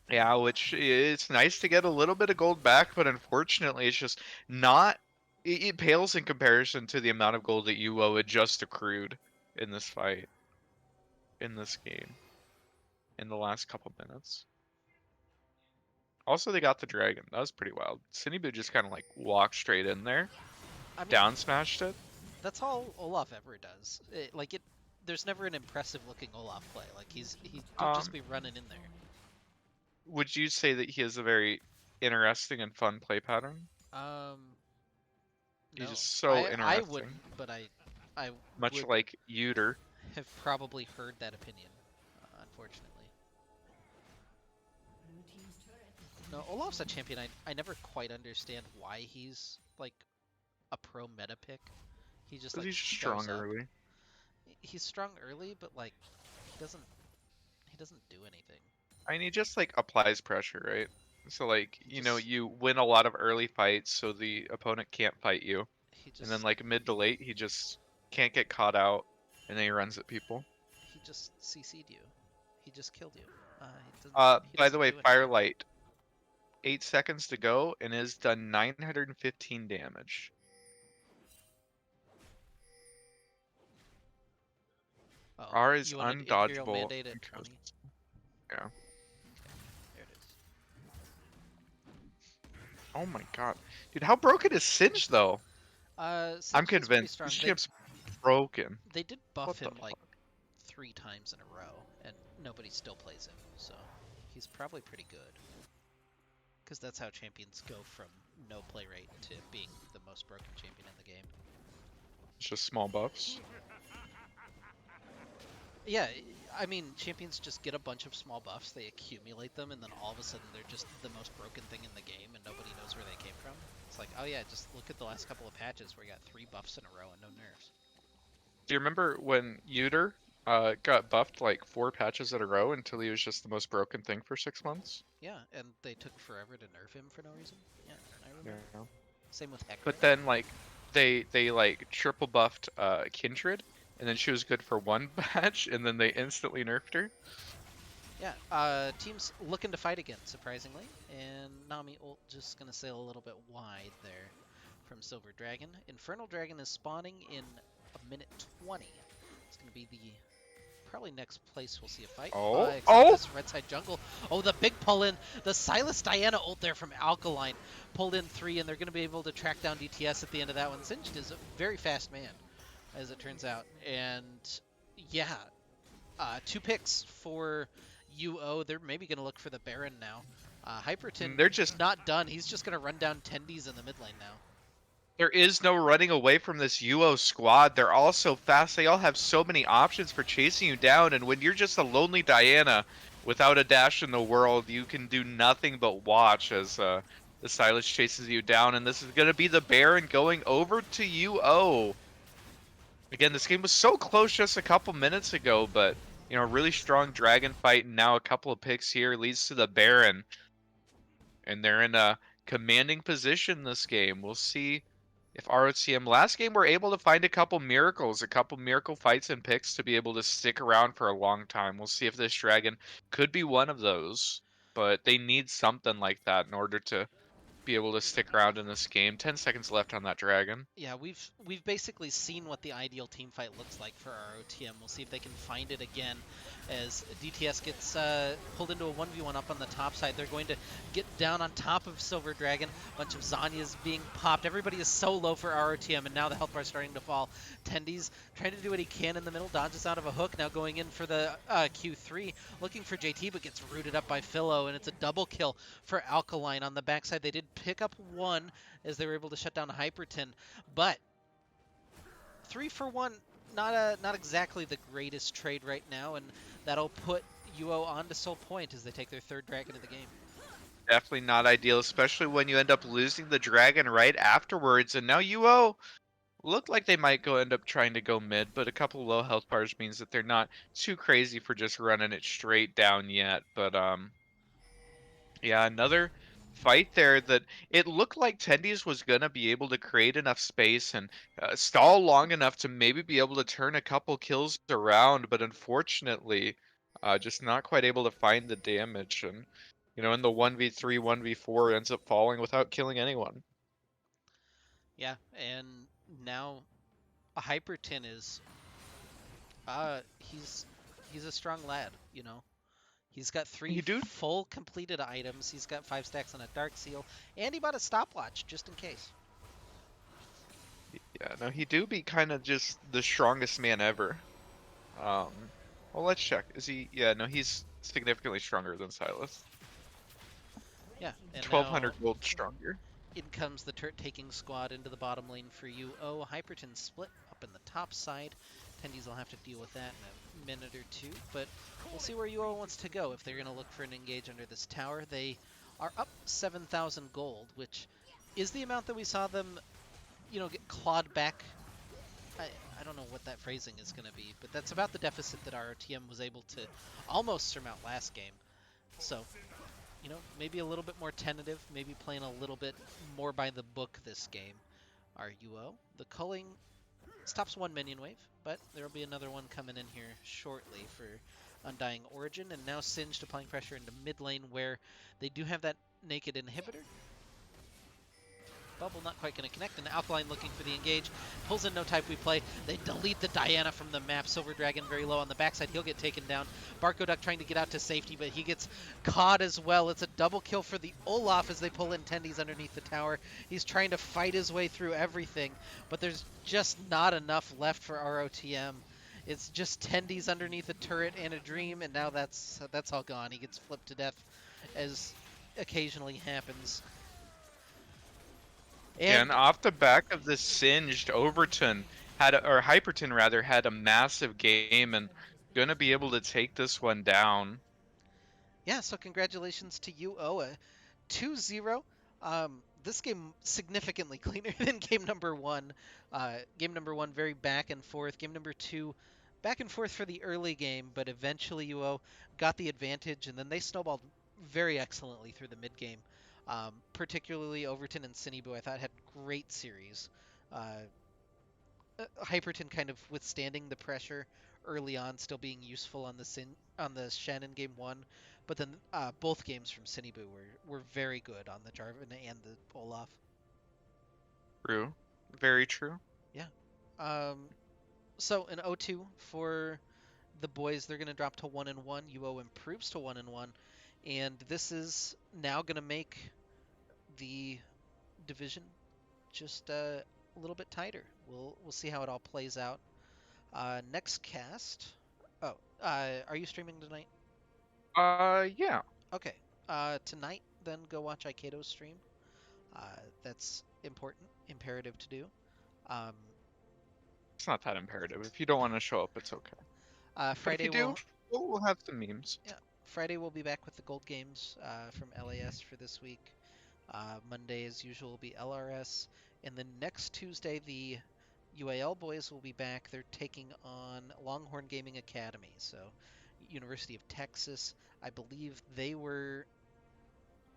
Yeah, which it's nice to get a little bit of gold back, but unfortunately, it's just not. It pales in comparison to the amount of gold that UO had just accrued in this fight, in this game, in the last couple minutes. Also, they got the dragon. That was pretty wild. Cinebu just kind of like walked straight in there, I mean, down smashed it. that's all Olaf ever does. There's never an impressive looking Olaf play. Like he could just Um, be running in there. would you say that he has a very interesting and fun play pattern? Um, He's no, just so I wouldn't, interesting, but I much would like Uter. have probably heard that opinion, unfortunately. No, Olaf's a champion. I never quite understand why he's like a pro meta pick. He just Because like he's shows strong up. early. He's strong early, but like he doesn't he doesn't do anything. I mean, he just like applies pressure, right? So like, He just you win a lot of early fights, so the opponent can't fight you, he and then just like mid to late, he just can't get caught out, and then he runs at people. he just CC'd you. He just killed you. He By the doesn't way, do anything. Firelight, 8 seconds to go, and has done 915 damage. Oh, R is you wanted Imperial undodgeable Mandate at because 20? yeah. There it is. Oh my god, dude, how broken is Singe though? I'm Singed is pretty convinced strong. this champ's broken. They did buff What the him like fuck? 3 times in a row, and nobody still plays him, so he's probably pretty good. Because that's how champions go from no play rate to being the most broken champion in the game. It's just small buffs. Yeah, I mean, champions just get a bunch of small buffs, they accumulate them, and then all of a sudden they're just the most broken thing in the game, and nobody knows where they came from. It's like, oh yeah, just look at the last couple of patches where you got 3 buffs in a row and no nerfs. Do you remember when Uter got buffed like 4 patches in a row until he was just the most broken thing for 6 months? Yeah, and they took forever to nerf him for no reason. Yeah, I remember. Yeah. Same with Hecarim. But then like they like triple buffed Kindred, and then she was good for one patch, and then they instantly nerfed her. Yeah, team's looking to fight again, surprisingly, and Nami ult just gonna sail a little bit wide there from Silver Dragon. Infernal Dragon is spawning in a minute 20. It's gonna be the probably next place we'll see a fight. Oh, Except oh! this red side jungle. Oh, the big pull in, the Silas Diana ult there from Alkaline pulled in 3, and they're gonna be able to track down DTS at the end of that one. Singed is a very fast man, as it turns out, and yeah, 2 picks for UO. They're maybe going to look for the Baron now. Hyperton They're just not done. He's just going to run down Tendies in the mid lane now. There is no running away from this UO squad. They're all so fast. They all have so many options for chasing you down. And when you're just a lonely Diana without a dash in the world, you can do nothing but watch as the Silas chases you down. And this is going to be the Baron going over to UO. Again, this game was so close just a couple minutes ago, but really strong dragon fight, and now a couple of picks here leads to the Baron. And they're in a commanding position this game. We'll see if ROTM last game were able to find a couple miracles, a couple miracle fights and picks to be able to stick around for a long time. We'll see if this dragon could be one of those, but they need something like that in order to be able to stick around in this game. 10 seconds left on that dragon. Yeah, we've basically seen what the ideal team fight looks like for our OTM. We'll see if they can find it again as DTS gets pulled into a 1v1 up on the top side. They're going to get down on top of Silver Dragon. A bunch of Zanyas being popped. Everybody is so low for our OTM, and now the health bar is starting to fall. Tendy's trying to do what he can in the middle, dodges out of a hook, now going in for the Q3, looking for JT, but gets rooted up by Philo, and it's a double kill for Alkaline on the backside. They did pick up one as they were able to shut down Hyperton. But 3 for 1, not exactly the greatest trade right now, and that'll put UO onto Soul Point as they take their third dragon of the game. Definitely not ideal, especially when you end up losing the dragon right afterwards. And now UO look like they might go end up trying to go mid, but a couple low health bars means that they're not too crazy for just running it straight down yet. But yeah, another fight there that it looked like Tendies was gonna be able to create enough space and stall long enough to maybe be able to turn a couple kills around, but unfortunately, just not quite able to find the damage. And in the 1v3, 1v4 ends up falling without killing anyone. Yeah, and now Hyperton is he's a strong lad, you know. He's got three He do full completed items. He's got 5 stacks on a Dark Seal, and he bought a stopwatch just in case. Yeah, no, he do be kind of just the strongest man ever. Um, well, let's check. Is he? Yeah, no, he's significantly stronger than Silas. Yeah, and now 1200 gold stronger. in comes the turret-taking squad into the bottom lane for UO. Hyperton split up in the top side. Tendies will have to deal with that in a minute or two, but we'll see where UO wants to go. If they're going to look for an engage under this tower, they are up 7,000 gold, which is the amount that we saw them, get clawed back. I, I don't know what that phrasing is going to be, but that's about the deficit that our TM was able to almost surmount last game. So maybe a little bit more tentative, maybe playing a little bit more by the book this game. Our UO, the culling stops one minion wave, but there will be another one coming in here shortly for Undying Origin, and now Singed applying pressure into mid lane where they do have that naked inhibitor. Bubble not quite going to connect, and Alkaline looking for the engage. Pulls in no type we play. They delete the Diana from the map. Silver Dragon very low on the backside. He'll get taken down. Barcoduck trying to get out to safety, but he gets caught as well. It's a double kill for the Olaf as they pull in Tendies underneath the tower. He's trying to fight his way through everything, but there's just not enough left for ROTM. It's just Tendies underneath a turret and a dream, and now that's all gone. He gets flipped to death, as occasionally happens. Yeah, And and off the back of this singed, Overton or Hyperton rather, had a massive game and gonna be able to take this one down. yeah, so congratulations to you, Oa. 2-0. This game significantly cleaner than game number one. Game number one, very back and forth. Game number two, back and forth for the early game, but eventually UO got the advantage, and then they snowballed very excellently through the mid game. Particularly Overton and Cinebu, I thought had great series. Uh, Hyperton kind of withstanding the pressure early on, still being useful on the Shannon game one, but then both games from Cinebu were very good on the Jarvan and the Olaf. True. Very true. Yeah. Um, so an 0-2 for the boys. They're going to drop to 1-1. UO improves to 1-1, and this is now going to make the division just a little bit tighter. We'll see how it all plays out. Next cast. Oh, are you streaming tonight? Yeah. Okay. Tonight, then go watch Aikado's stream. That's important, imperative to do. Um, It's not that imperative. If you don't want to show up, it's okay. But if Friday you do, will, we'll have some memes. yeah, Friday we'll be back with the gold games from LAS for this week. Monday, as usual, will be LRS, and then next Tuesday the UAL boys will be back. They're taking on Longhorn Gaming Academy, so University of Texas. I believe they were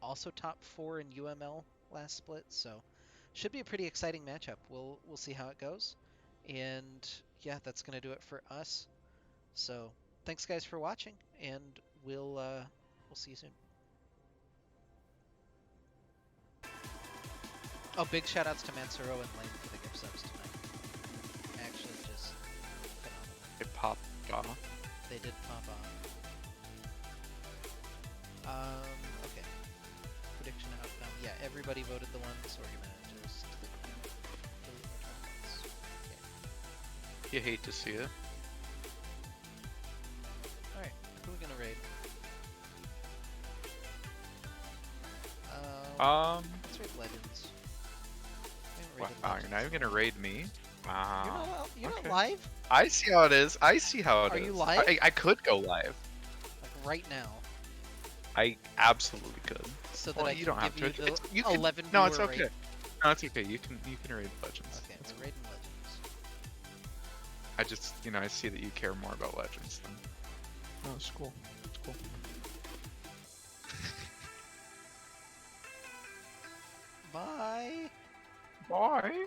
also top four in UML last split, so should be a pretty exciting matchup. We'll see how it goes, and yeah, that's gonna do it for us. So thanks guys for watching, and we'll see you soon. Oh, big shout outs to Mansuro and Lane for the gift subs tonight. Actually, just phenomenal. It popped off. They did pop off. Okay. Prediction outcome. Yeah, everybody voted the one, so we're gonna just delete the comments. Okay. You hate to see it. Alright, who are we gonna raid? Let's raid Legends. We haven't raided Wow, you're Legends not even in a gonna while. raid me? Wow. You're Okay. not live? I see how it is. I see how it is. Are you live? I could go live. Like right now. I absolutely could. So that Well, I you can don't have give to. you the You can, 11 no, it's viewer okay. rate. No, it's okay. You can raid Legends. Okay, It's we're cool. raiding Legends. I just I see that you care more about Legends than. Oh, it's cool. It's cool. Bye! Bye.